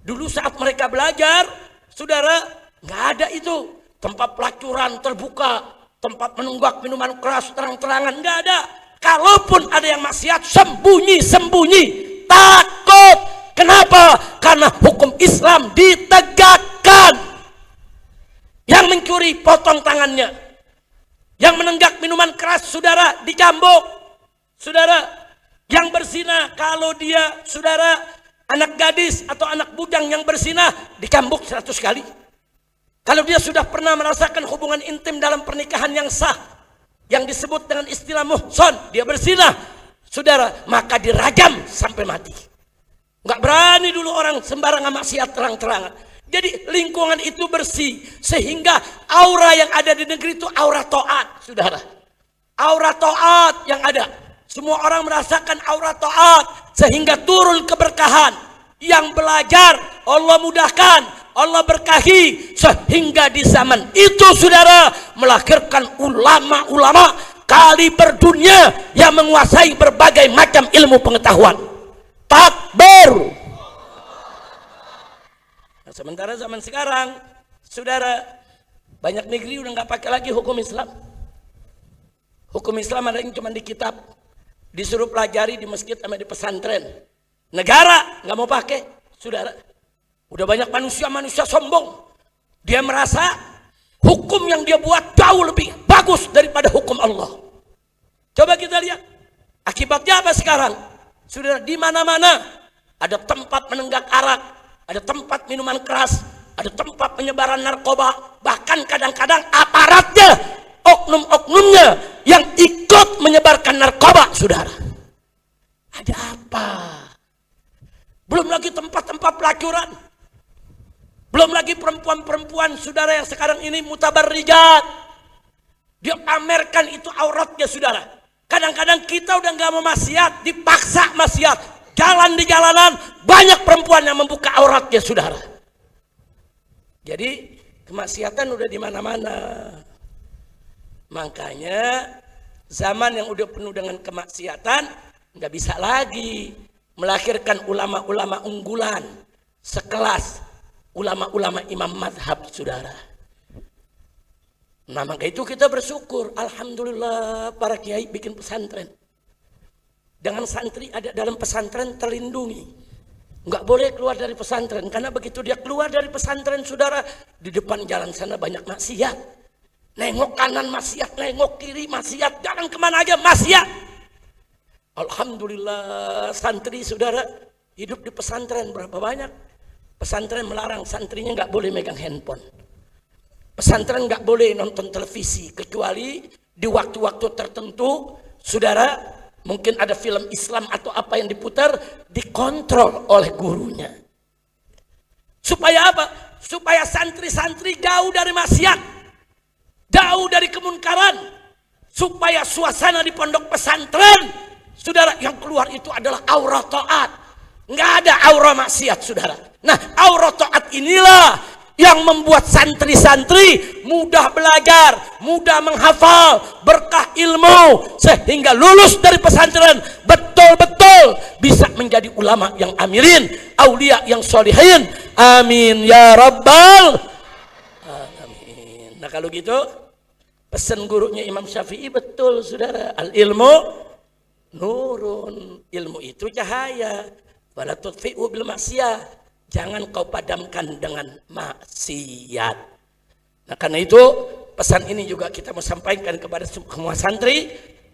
Dulu saat mereka belajar, saudara, nggak ada itu. Tempat pelacuran terbuka, tempat menunggak minuman keras terang-terangan, nggak ada. Kalaupun ada yang maksiat, sembunyi-sembunyi, takut. Kenapa? Karena hukum Islam ditegakkan. Yang mencuri potong tangannya, yang menenggak minuman keras, saudara, dicambuk. Saudara, yang berzina, kalau dia, saudara, anak gadis atau anak bujang yang berzina, dicambuk 100 kali. Kalau dia sudah pernah merasakan hubungan intim dalam pernikahan yang sah, yang disebut dengan istilah muhson, dia berzina, saudara, maka dirajam sampai mati. Nggak berani dulu orang sembarangan maksiat terang-terangan. Jadi lingkungan itu bersih, sehingga aura yang ada di negeri itu aura taat, saudara. Aura taat yang ada. Semua orang merasakan aura taat, sehingga turun keberkahan. Yang belajar, Allah mudahkan, Allah berkahi, sehingga di zaman itu, saudara, melahirkan ulama-ulama kaliber dunia yang menguasai berbagai macam ilmu pengetahuan. Takbir. Nah, sementara zaman sekarang, saudara, banyak negeri udah nggak pakai lagi hukum Islam. Hukum Islam ada yang cuma di kitab, disuruh pelajari di masjid sama di pesantren. Negara nggak mau pakai, saudara. Udah banyak manusia sombong. Dia merasa hukum yang dia buat jauh lebih bagus daripada hukum Allah. Coba kita lihat. Akibatnya apa sekarang? Saudara, di mana-mana ada tempat menenggak arak, ada tempat minuman keras, ada tempat penyebaran narkoba, bahkan kadang-kadang aparatnya, oknum-oknumnya yang ikut menyebarkan narkoba, saudara. Ada apa? Belum lagi tempat-tempat pelacuran. Belum lagi perempuan-perempuan, saudara, yang sekarang ini mutabarrijat. Dia pamerkan itu auratnya, saudara. Kadang-kadang kita udah nggak mau maksiat, dipaksa maksiat. Jalan di jalanan, banyak perempuan yang membuka auratnya, saudara. Jadi kemaksiatan udah di mana-mana. Makanya zaman yang udah penuh dengan kemaksiatan, nggak bisa lagi melahirkan ulama-ulama unggulan sekelas ulama-ulama imam madhab, saudara. Nah, maka itu kita bersyukur, alhamdulillah para kiai bikin pesantren. Dengan santri ada dalam pesantren terlindungi. Nggak boleh keluar dari pesantren, karena begitu dia keluar dari pesantren, saudara, di depan jalan sana banyak maksiat. Nengok kanan maksiat, nengok kiri maksiat, jalan kemana aja maksiat. Alhamdulillah santri, saudara, hidup di pesantren berapa banyak. Pesantren melarang santrinya nggak boleh megang handphone. Pesantren nggak boleh nonton televisi kecuali di waktu-waktu tertentu, saudara. Mungkin ada film Islam atau apa yang diputar, dikontrol oleh gurunya. Supaya apa? Supaya santri-santri jauh dari maksiat, jauh dari kemunkaran. Supaya suasana di pondok pesantren, saudara, yang keluar itu adalah aura taat. Nggak ada aura maksiat, saudara. Nah, aura taat inilah yang membuat santri-santri mudah belajar, mudah menghafal, berkah ilmu, sehingga lulus dari pesantren betul-betul bisa menjadi ulama yang amilin, aulia yang solihin. Amin ya rabbal alamin. Nah kalau gitu pesan gurunya Imam Syafi'i betul saudara, al ilmu nurun, ilmu itu cahaya, wala tudfi'u bil maksiyah, jangan kau padamkan dengan maksiat. Nah karena itu pesan ini juga kita mau sampaikan kepada semua santri.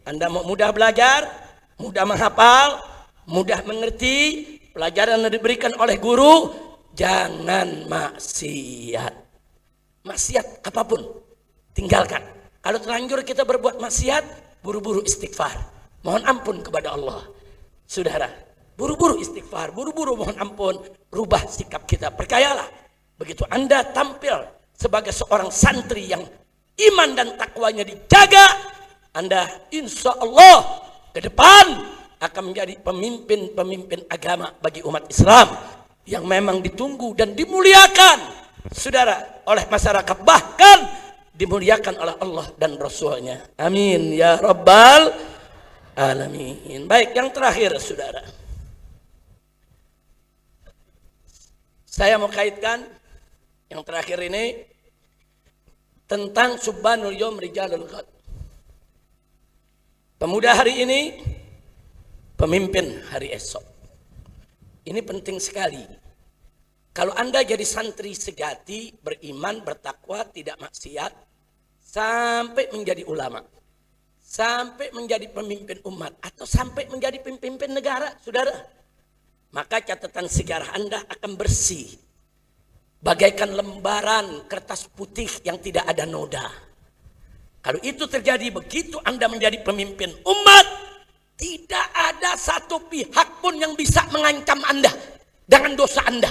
Anda mau mudah belajar, mudah menghafal, mudah mengerti pelajaran yang diberikan oleh guru, jangan maksiat. Maksiat apapun tinggalkan. Kalau terlanjur kita berbuat maksiat, buru-buru istighfar, mohon ampun kepada Allah. Saudara, buru-buru istighfar, buru-buru mohon ampun, rubah sikap kita. Percayalah, begitu Anda tampil sebagai seorang santri yang iman dan takwanya dijaga, Anda insya Allah ke depan akan menjadi pemimpin-pemimpin agama bagi umat Islam yang memang ditunggu dan dimuliakan, saudara, oleh masyarakat, bahkan dimuliakan oleh Allah dan Rasulnya. Amin ya rabbal alamin. Baik, yang terakhir saudara, saya mau kaitkan yang terakhir ini tentang Subhanul Yom Rijalul Ghad. Pemuda hari ini, pemimpin hari esok. Ini penting sekali. Kalau Anda jadi santri sejati, beriman, bertakwa, tidak maksiat, sampai menjadi ulama, sampai menjadi pemimpin umat, atau sampai menjadi pemimpin negara, saudara, maka catatan sejarah Anda akan bersih, bagaikan lembaran kertas putih yang tidak ada noda. Kalau itu terjadi, begitu Anda menjadi pemimpin umat, tidak ada satu pihak pun yang bisa mengancam Anda dengan dosa Anda.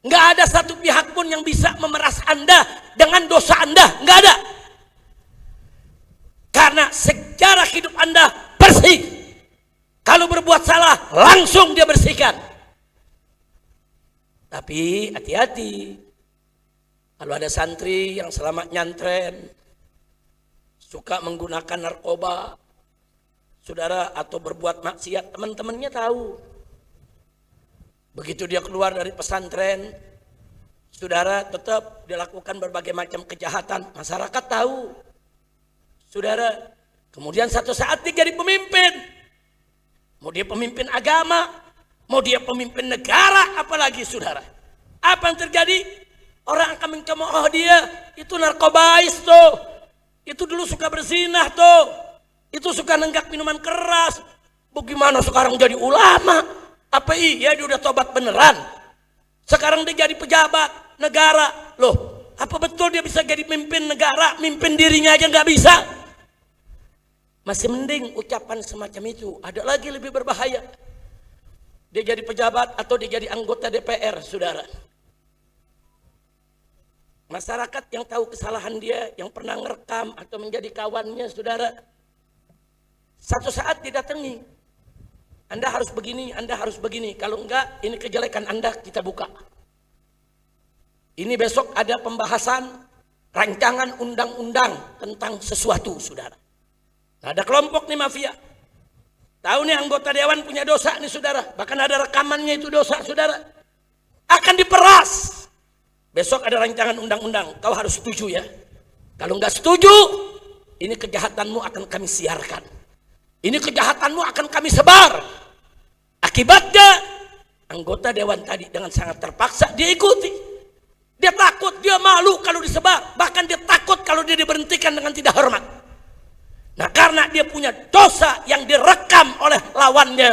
Nggak ada satu pihak pun yang bisa memeras Anda dengan dosa Anda. Nggak ada. Karena sejarah hidup Anda bersih. Kalau berbuat salah, langsung dia bersihkan. Tapi hati-hati. Kalau ada santri yang selama nyantren, suka menggunakan narkoba, saudara, atau berbuat maksiat, teman-temannya tahu. Begitu dia keluar dari pesantren, saudara, tetap dilakukan berbagai macam kejahatan, masyarakat tahu, saudara. Kemudian satu saat dia jadi pemimpin, mau dia pemimpin agama, mau dia pemimpin negara, apalagi saudara, apa yang terjadi? Orang akan mencemooh, oh dia itu narkobais tuh, itu dulu suka berzinah tuh, itu suka nenggak minuman keras, bagaimana sekarang jadi ulama? Apa iya dia udah tobat beneran? Sekarang dia jadi pejabat negara. Loh, apa betul dia bisa jadi pemimpin negara, mimpin dirinya aja nggak bisa? Masih mending ucapan semacam itu. Ada lagi lebih berbahaya. Dia jadi pejabat atau dia jadi anggota DPR, saudara. Masyarakat yang tahu kesalahan dia, yang pernah ngerekam atau menjadi kawannya, saudara, satu saat didatangi, Anda harus begini, Anda harus begini. Kalau enggak, ini kejelekan Anda kita buka. Ini besok ada pembahasan rancangan undang-undang tentang sesuatu, saudara. Nah, ada kelompok nih mafia. Tahu nih anggota dewan punya dosa nih, saudara. Bahkan ada rekamannya itu dosa, saudara. Akan diperas. Besok ada rancangan undang-undang, kau harus setuju ya. Kalau enggak setuju, ini kejahatanmu akan kami siarkan. Ini kejahatanmu akan kami sebar. Akibatnya, anggota dewan tadi dengan sangat terpaksa dia ikuti. Dia takut, dia malu kalau disebar. Bahkan dia takut kalau dia diberhentikan dengan tidak hormat. Nah karena dia punya dosa yang direkam oleh lawannya,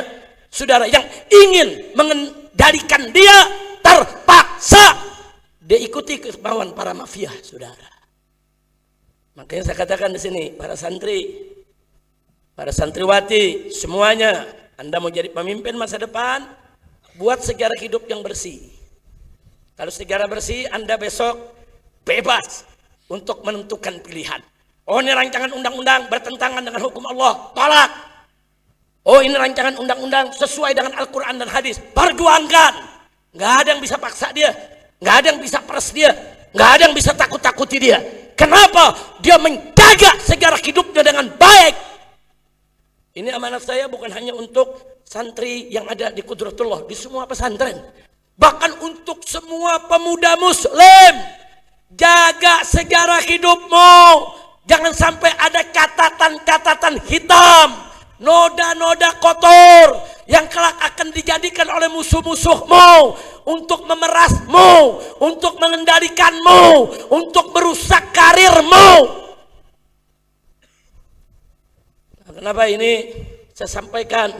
saudara, yang ingin mengendalikan dia, terpaksa dia ikuti kemauan para mafia, saudara. Makanya saya katakan di sini, para santri, para santriwati, semuanya, Anda mau jadi pemimpin masa depan, buat sejarah hidup yang bersih. Kalau sejarah bersih, Anda besok bebas untuk menentukan pilihan. Oh, ini rancangan undang-undang bertentangan dengan hukum Allah, tolak. Oh, ini rancangan undang-undang sesuai dengan Al-Quran dan hadis, perjuangkan. Nggak ada yang bisa paksa dia. Nggak ada yang bisa peres dia, nggak ada yang bisa takut-takuti dia. Kenapa? Dia menjaga sejarah hidupnya dengan baik. Ini amanat saya bukan hanya untuk santri yang ada di Qudratullah, di semua pesantren, bahkan untuk semua pemuda muslim, jaga sejarah hidupmu. Jangan sampai ada catatan-catatan hitam, noda-noda kotor yang kelak akan dijadikan oleh musuh-musuhmu untuk memerasmu, untuk mengendalikanmu, untuk merusak karirmu. Nah, kenapa ini saya sampaikan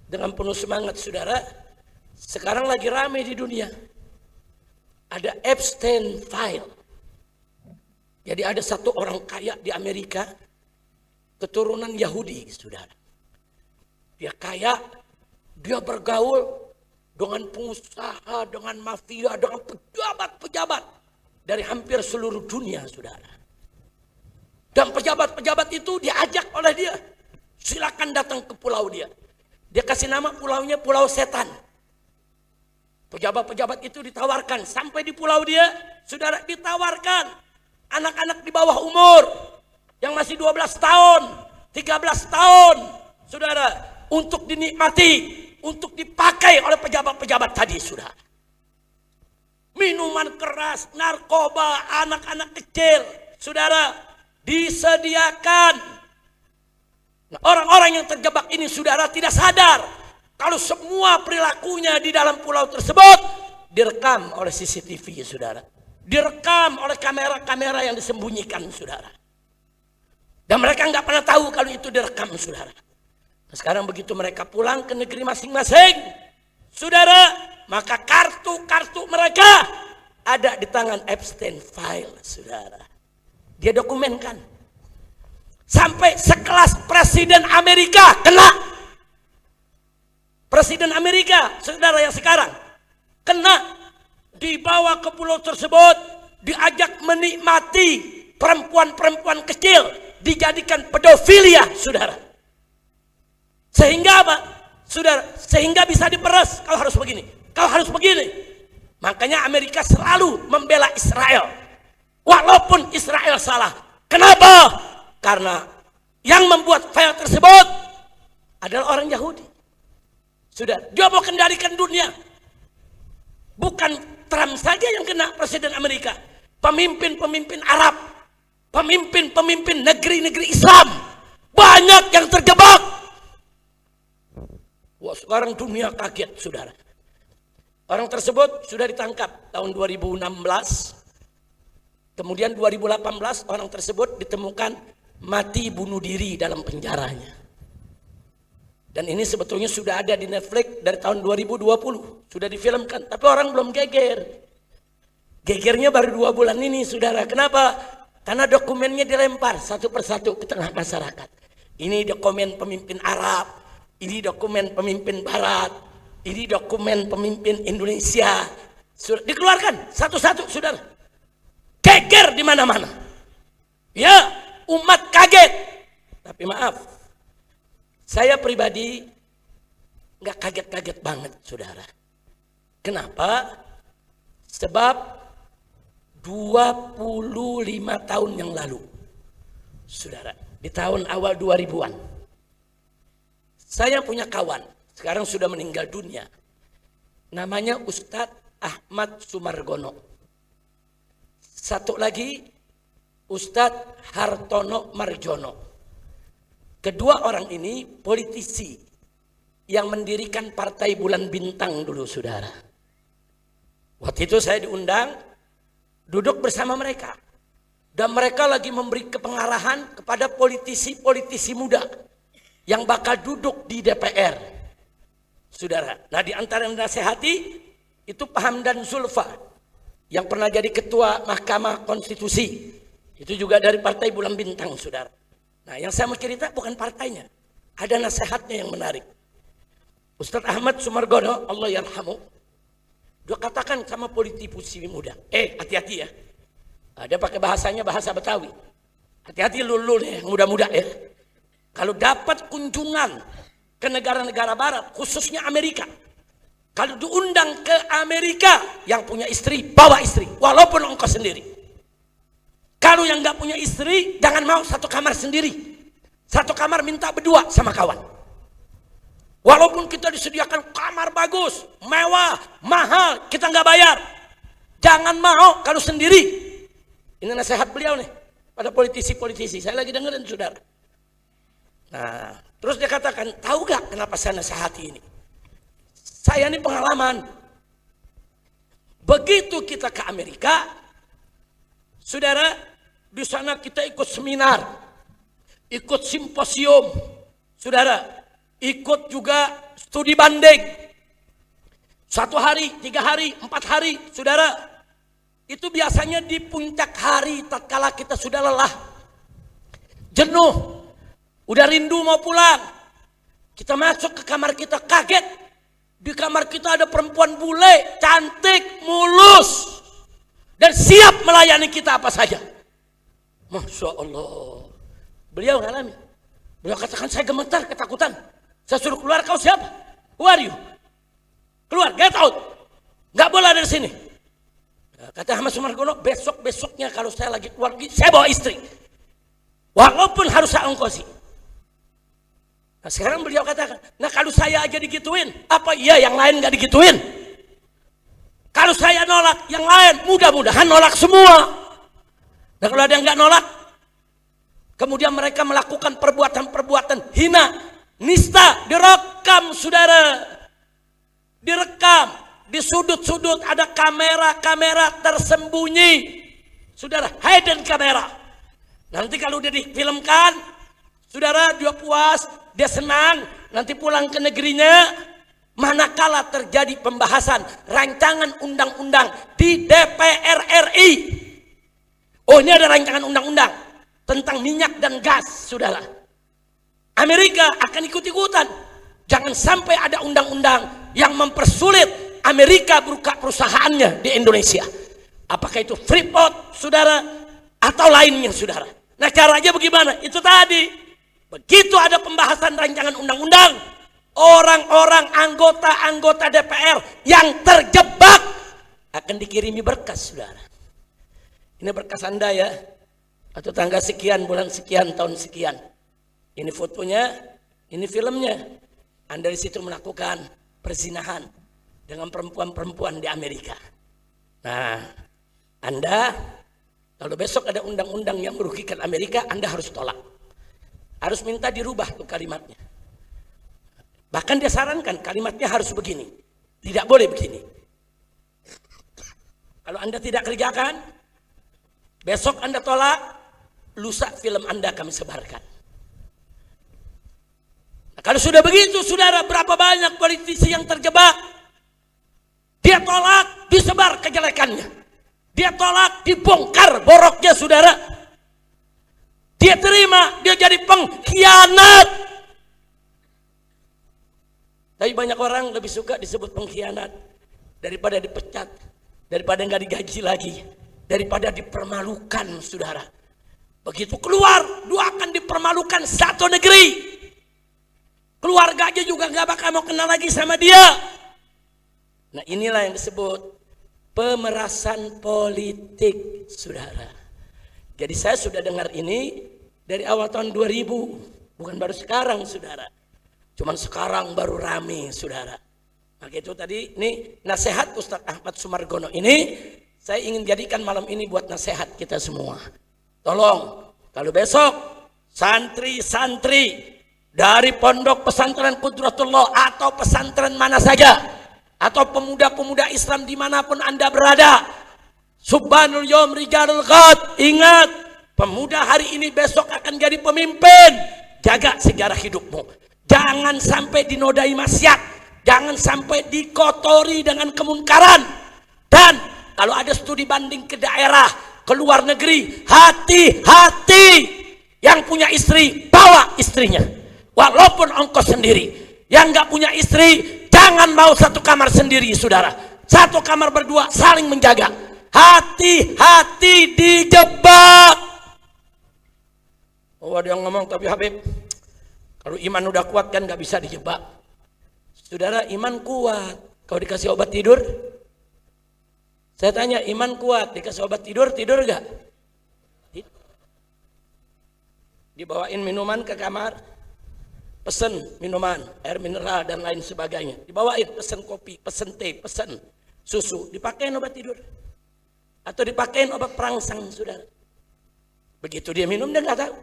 dengan penuh semangat, saudara? Sekarang lagi ramai di dunia, ada Epstein File. Jadi ada satu orang kaya di Amerika, keturunan Yahudi, saudara. Dia kaya, dia bergaul dengan pengusaha, dengan mafia, dengan pejabat-pejabat dari hampir seluruh dunia, saudara. Dan pejabat-pejabat itu diajak oleh dia, silakan datang ke pulau dia. Dia kasih nama pulaunya Pulau Setan. Pejabat-pejabat itu ditawarkan, sampai di pulau dia, saudara, ditawarkan anak-anak di bawah umur yang masih 12 tahun, 13 tahun, saudara, untuk dinikmati, untuk dipakai oleh pejabat-pejabat tadi, saudara. Minuman keras, narkoba, anak-anak kecil, saudara, disediakan. Nah, orang-orang yang terjebak ini, saudara, tidak sadar kalau semua perilakunya di dalam pulau tersebut direkam oleh CCTV, saudara. Direkam oleh kamera-kamera yang disembunyikan, saudara. Dan mereka nggak pernah tahu kalau itu direkam, saudara. Nah, sekarang begitu mereka pulang ke negeri masing-masing, saudara, maka kartu-kartu mereka ada di tangan Epstein File, saudara. Dia dokumenkan. Sampai sekelas Presiden Amerika kena. Presiden Amerika, saudara, yang sekarang kena. Dibawa ke pulau tersebut, diajak menikmati perempuan-perempuan kecil, dijadikan pedofilia, saudara. Sehingga apa, saudara? Sehingga bisa diperas, kalau harus begini, kalau harus begini. Makanya Amerika selalu membela Israel, walaupun Israel salah. Kenapa? Karena yang membuat file tersebut adalah orang Yahudi. Sudah, dia mau kendalikan dunia. Bukan Trump saja yang kena, Presiden Amerika. Pemimpin-pemimpin Arab, pemimpin-pemimpin negeri-negeri Islam, banyak yang terjebak. Wah, sekarang dunia kaget, saudara. Orang tersebut sudah ditangkap tahun 2016. Kemudian 2018 orang tersebut ditemukan mati bunuh diri dalam penjaranya. Dan ini sebetulnya sudah ada di Netflix dari tahun 2020. Sudah difilmkan, tapi orang belum geger. Gegernya baru 2 bulan ini, saudara. Kenapa? Karena dokumennya dilempar satu persatu ke tengah masyarakat. Ini dokumen pemimpin Arab, ini dokumen pemimpin Barat, ini dokumen pemimpin Indonesia. Sudah dikeluarkan satu-satu, saudara. Geger di mana-mana. Ya, umat kaget. Tapi maaf, saya pribadi nggak kaget-kaget banget, saudara. Kenapa? Sebab 25 tahun yang lalu, saudara, di tahun awal 2000-an, saya punya kawan, sekarang sudah meninggal dunia. Namanya Ustadz Ahmad Sumargono. Satu lagi Ustadz Hartono Marjono. Kedua orang ini politisi yang mendirikan Partai Bulan Bintang dulu, saudara. Waktu itu saya diundang duduk bersama mereka. Dan mereka lagi memberi kepengarahan kepada politisi-politisi muda yang bakal duduk di DPR, saudara. Nah, di antara yang nasihati itu Pak Hamdan Zulfa yang pernah jadi ketua Mahkamah Konstitusi. Itu juga dari Partai Bulan Bintang, saudara. Nah, yang saya mau cerita bukan partainya, ada nasihatnya yang menarik. Ustadz Ahmad Sumargono, Allah yarhamu, dia katakan sama politisi muda, hati-hati ya. Dia pakai bahasanya bahasa Betawi. Hati-hati lulu nih, muda-muda ya. Kalau dapat kunjungan ke negara-negara barat, khususnya Amerika. Kalau diundang ke Amerika, yang punya istri, bawa istri. Walaupun engkau sendiri. Kalau yang gak punya istri, jangan mau satu kamar sendiri. Satu kamar minta berdua sama kawan. Walaupun kita disediakan kamar bagus, mewah, mahal, kita nggak bayar. Jangan mau kalau sendiri. Ini nasihat beliau nih pada politisi-politisi. Saya lagi dengerin saudara. Nah, terus dia katakan, tahu gak kenapa saya nasihati ini? Saya ini pengalaman. Begitu kita ke Amerika, saudara, di sana kita ikut seminar, ikut simposium, saudara, ikut juga studi banding. 1 hari, 3 hari, 4 hari, saudara. Itu biasanya di puncak hari tatkala kita sudah lelah, jenuh, udah rindu mau pulang. Kita masuk ke kamar kita, kaget. Di kamar kita ada perempuan bule, cantik, mulus, dan siap melayani kita apa saja. Masya Allah. Beliau ngalami. Beliau katakan, saya gemetar, ketakutan. Saya suruh keluar, kau siapa? Who are you? Keluar, get out. Gak boleh dari sini. Kata Ahmad Sumargono, besok-besoknya kalau saya lagi keluar, saya bawa istri. Walaupun harus saya ongkosi. Nah sekarang beliau katakan, nah kalau saya aja digituin, apa iya yang lain gak digituin? Kalau saya nolak, yang lain mudah-mudahan nolak semua. Nah kalau ada yang gak nolak, kemudian mereka melakukan perbuatan-perbuatan hina, nista, direkam saudara. Direkam, di sudut-sudut ada kamera-kamera tersembunyi. Saudara, hidden kamera. Nanti kalau udah difilmkan, saudara dia puas, dia senang, nanti pulang ke negerinya, manakala terjadi pembahasan rancangan undang-undang di DPR RI. Oh ini ada rancangan undang-undang tentang minyak dan gas, saudara. Amerika akan ikut-ikutan. Jangan sampai ada undang-undang yang mempersulit Amerika buka perusahaannya di Indonesia. Apakah itu Freeport, saudara, atau lainnya, saudara. Nah caranya bagaimana? Itu tadi. Begitu ada pembahasan rancangan undang-undang, orang-orang anggota-anggota DPR yang terjebak akan dikirimi berkas, saudara. Ini berkas Anda ya, atau tanggal sekian, bulan sekian, tahun sekian. Ini fotonya, ini filmnya. Anda di situ melakukan perzinahan dengan perempuan-perempuan di Amerika. Nah, Anda kalau besok ada undang-undang yang merugikan Amerika, Anda harus tolak. Harus minta dirubah tuh kalimatnya. Bahkan dia sarankan kalimatnya harus begini. Tidak boleh begini. Kalau Anda tidak kerjakan, besok Anda tolak, lusa film Anda kami sebarkan. Nah, kalau sudah begitu, saudara, berapa banyak politisi yang terjebak? Dia tolak, disebar kejelekannya. Dia tolak, dibongkar boroknya, saudara. Dia terima, dia jadi pengkhianat. Tapi banyak orang lebih suka disebut pengkhianat daripada dipecat, daripada nggak digaji lagi, daripada dipermalukan, saudara. Begitu keluar, dia akan dipermalukan satu negeri. Keluarganya juga nggak bakal mau kenal lagi sama dia. Nah inilah yang disebut pemerasan politik, saudara. Jadi saya sudah dengar ini dari awal tahun 2000, bukan baru sekarang, saudara. Cuman sekarang baru rame, saudara. Maka itu tadi, ini nasihat Ustadz Ahmad Sumargono ini, saya ingin jadikan malam ini buat nasihat kita semua. Tolong, kalau besok santri-santri dari pondok pesantren Qudratullah atau pesantren mana saja, atau pemuda-pemuda Islam dimanapun Anda berada, Subhanul Yom Rijalul Ghad, ingat, pemuda hari ini besok akan jadi pemimpin. Jaga sejarah hidupmu. Jangan sampai dinodai maksiat, jangan sampai dikotori dengan kemunkaran. Dan kalau ada studi banding ke daerah, ke luar negeri, hati-hati. Yang punya istri, bawa istrinya, walaupun ongkos sendiri. Yang nggak punya istri, jangan mau satu kamar sendiri, saudara. Satu kamar berdua, saling menjaga. Hati-hati dijebak. Oh ada yang ngomong, tapi Habib, kalau iman udah kuat kan gak bisa dijebak. Saudara, iman kuat. Kalau dikasih obat tidur, saya tanya, iman kuat, dikasih obat tidur, tidur gak? Dibawain minuman ke kamar, pesen minuman, air mineral dan lain sebagainya. Dibawain, pesen kopi, pesen teh, pesen susu, dipakein obat tidur. Atau dipakein obat perangsang, saudara. Begitu dia minum, dia nggak tahu.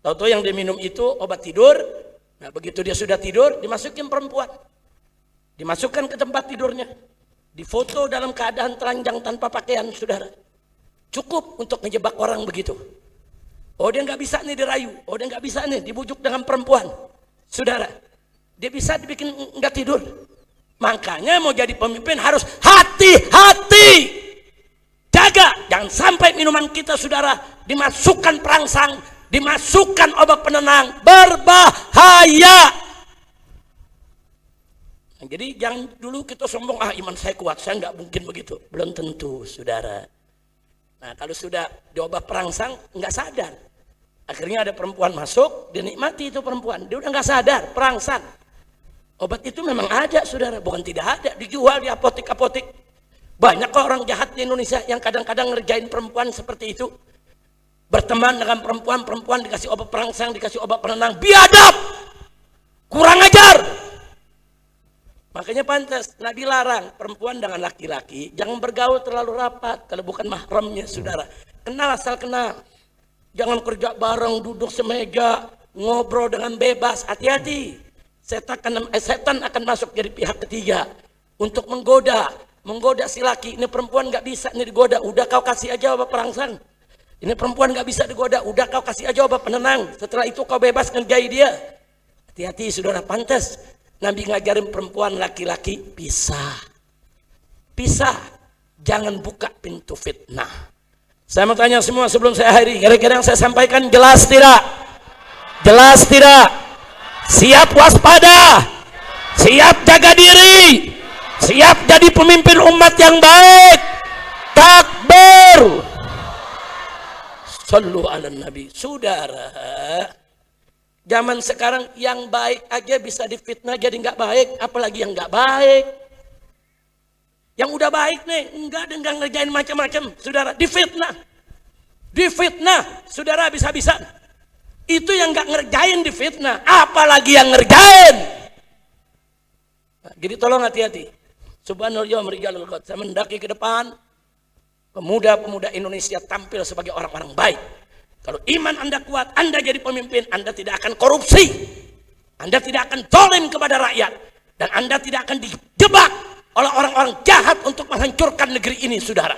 Tahu-tahu yang dia minum itu obat tidur. Nah, begitu dia sudah tidur, dimasukin perempuan. Dimasukkan ke tempat tidurnya. Difoto dalam keadaan telanjang tanpa pakaian, saudara. Cukup untuk menjebak orang begitu. Oh, dia nggak bisa nih dirayu. Oh, dia nggak bisa nih dibujuk dengan perempuan. Saudara, dia bisa dibikin nggak tidur. Makanya mau jadi pemimpin harus hati-hati. Jaga, jangan sampai minuman kita, saudara, dimasukkan perangsang, dimasukkan obat penenang, berbahaya. Nah, jadi jangan dulu kita sombong, iman saya kuat, saya nggak mungkin begitu. Belum tentu, saudara. Nah, kalau sudah diobat perangsang, nggak sadar. Akhirnya ada perempuan masuk, dia nikmati itu perempuan. Dia udah nggak sadar, perangsang. Obat itu memang ada, saudara, bukan tidak ada. Dijual di apotek-apotek. Banyak kok orang jahat di Indonesia yang kadang-kadang ngerjain perempuan seperti itu. Berteman dengan perempuan dikasih obat perangsang, dikasih obat penenang. Biadab! Kurang ajar! Makanya pantas Nabi larang perempuan dengan laki-laki jangan bergaul terlalu rapat kalau bukan mahramnya, saudara. Kenal asal kenal. Jangan kerja bareng, duduk semeja, ngobrol dengan bebas. Hati-hati. Setan akan masuk jadi pihak ketiga untuk menggoda si laki. Ini perempuan nggak bisa nih digoda. Udah kau kasih aja obat perangsang. Ini perempuan nggak bisa digoda. Udah kau kasih aja obat penenang. Setelah itu kau bebas ngerjai dia. Hati-hati, saudara, pantas. Nabi ngajarin perempuan laki-laki pisah. Jangan buka pintu fitnah. Saya mau tanya semua sebelum saya akhiri. Kira-kira yang saya sampaikan jelas tidak? Jelas tidak? Siap waspada? Siap jaga diri? Siap jadi pemimpin umat yang baik? Takbir! Sallu ala Nabi. Saudara, zaman sekarang yang baik aja bisa difitnah jadi nggak baik, apalagi yang nggak baik. Yang udah baik nih, enggak ngerjain macam-macam, saudara, difitnah, saudara, bisa-bisa. Itu yang nggak ngerjain difitnah, apalagi yang ngerjain. Nah, jadi tolong hati-hati. Subhanallah yawm rijalul ghad. Saya mendaki ke depan, pemuda-pemuda Indonesia tampil sebagai orang-orang baik. Kalau iman Anda kuat, Anda jadi pemimpin, Anda tidak akan korupsi, Anda tidak akan zalim kepada rakyat, dan Anda tidak akan dijebak oleh orang-orang jahat untuk menghancurkan negeri ini, saudara.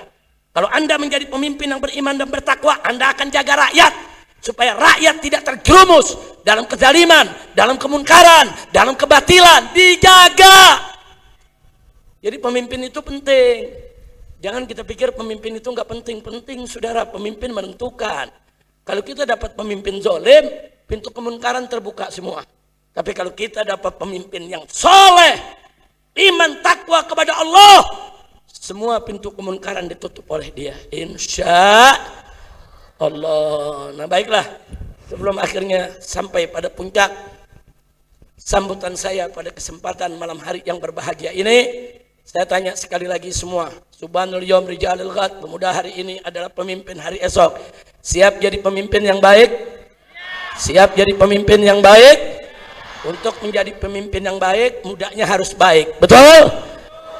Kalau Anda menjadi pemimpin yang beriman dan bertakwa, Anda akan jaga rakyat supaya rakyat tidak terjerumus dalam kezaliman, dalam kemunkaran, dalam kebatilan. Dijaga. Jadi pemimpin itu penting. Jangan kita pikir pemimpin itu nggak penting. Penting, saudara. Pemimpin menentukan. Kalau kita dapat pemimpin zalim, pintu kemunkaran terbuka semua. Tapi kalau kita dapat pemimpin yang soleh, iman takwa kepada Allah, semua pintu kemunkaran ditutup oleh dia, insya Allah. Nah, baiklah, sebelum akhirnya sampai pada puncak sambutan saya pada kesempatan malam hari yang berbahagia ini, saya tanya sekali lagi semua, Subhanal yawm rijalul ghad, pemuda hari ini adalah pemimpin hari esok. Siap jadi pemimpin yang baik? Siap jadi pemimpin yang baik? Untuk menjadi pemimpin yang baik, mudanya harus baik. Betul?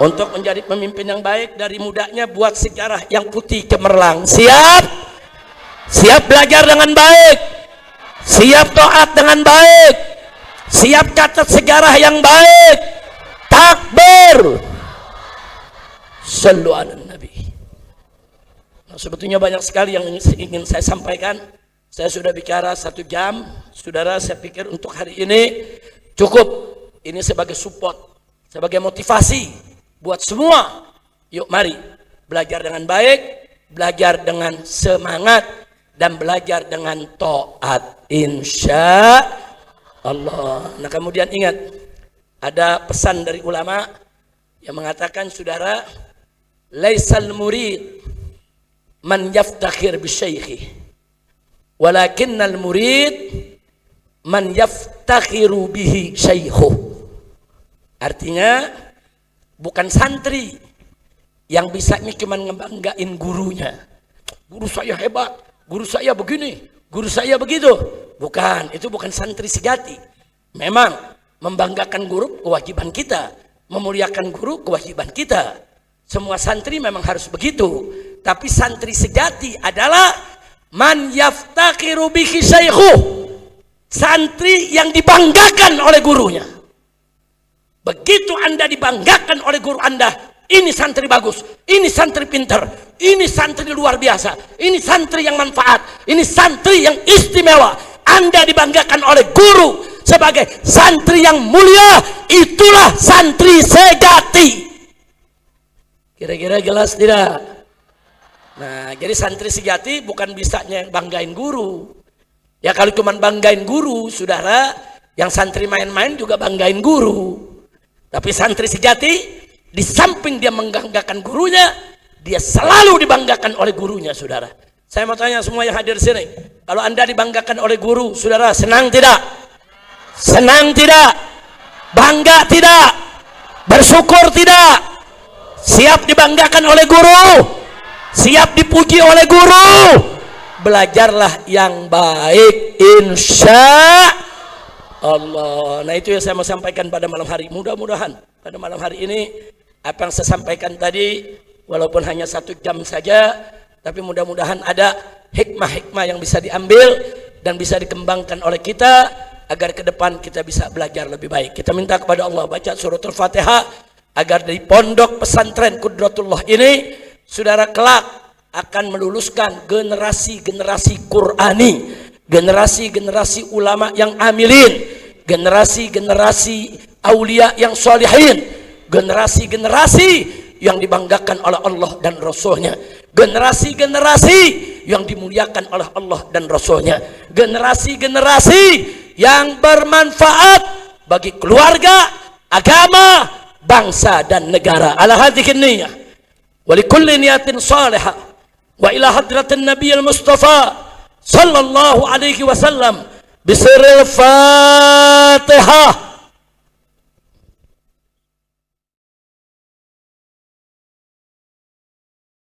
Untuk menjadi pemimpin yang baik, dari mudanya buat sejarah yang putih cemerlang. Siap? Siap belajar dengan baik? Siap taat dengan baik? Siap catat sejarah yang baik? Takbir! Sallu ala Nabi. Nah, sebetulnya banyak sekali yang ingin saya sampaikan. Saya sudah bicara 1 jam, saudara. Saya pikir untuk hari ini cukup. Ini sebagai support, sebagai motivasi buat semua. Yuk mari belajar dengan baik, belajar dengan semangat, dan belajar dengan taat, insya Allah. Nah, kemudian ingat, ada pesan dari ulama yang mengatakan, saudara, laisal murid man yaftakhir bisyaikhi, walakinnal murid man yaftakhiru bihi syaikhuh. Artinya, bukan santri yang bisanya cuma ngebanggain gurunya. Guru saya hebat, guru saya begini, guru saya begitu. Bukan, itu bukan santri sejati. Memang membanggakan guru kewajiban kita, memuliakan guru kewajiban kita. Semua santri memang harus begitu. Tapi santri sejati adalah man yaftakiru bihi syaikhuh, santri yang dibanggakan oleh gurunya. Begitu Anda dibanggakan oleh guru Anda, ini santri bagus, ini santri pintar, ini santri luar biasa, ini santri yang manfaat, ini santri yang istimewa. Anda dibanggakan oleh guru sebagai santri yang mulia, itulah santri sejati. Kira-kira jelas tidak? Nah, jadi santri sejati bukan bisanya banggain guru. Ya kalau cuma banggain guru, saudara, yang santri main-main juga banggain guru. Tapi santri sejati, di samping dia membanggakan gurunya, dia selalu dibanggakan oleh gurunya, saudara. Saya mau tanya semua yang hadir sini, kalau Anda dibanggakan oleh guru, saudara, senang tidak? Senang tidak? Bangga tidak? Bersyukur tidak? Siap dibanggakan oleh guru? Siap dipuji oleh guru? Belajarlah yang baik, insya Allah. Nah itu yang saya mau sampaikan pada malam hari. Mudah-mudahan pada malam hari ini apa yang saya sampaikan tadi, walaupun hanya 1 jam saja, tapi mudah-mudahan ada hikmah-hikmah yang bisa diambil dan bisa dikembangkan oleh kita agar ke depan kita bisa belajar lebih baik. Kita minta kepada Allah baca surah Al-Fatihah agar dari pondok pesantren Qudratullah ini, saudara, kelak akan meluluskan generasi-generasi Qur'ani, generasi-generasi ulama yang amilin, generasi-generasi aulia yang solihin, generasi-generasi yang dibanggakan oleh Allah dan Rasulnya, generasi-generasi yang dimuliakan oleh Allah dan Rasulnya, generasi-generasi yang bermanfaat bagi keluarga, agama, bangsa dan negara. Ala hadhihi niyyah wa likulli niyatin salihah wa ila hadratin nabiyil mustafa sallallahu alaihi wasallam bisiril fatihah.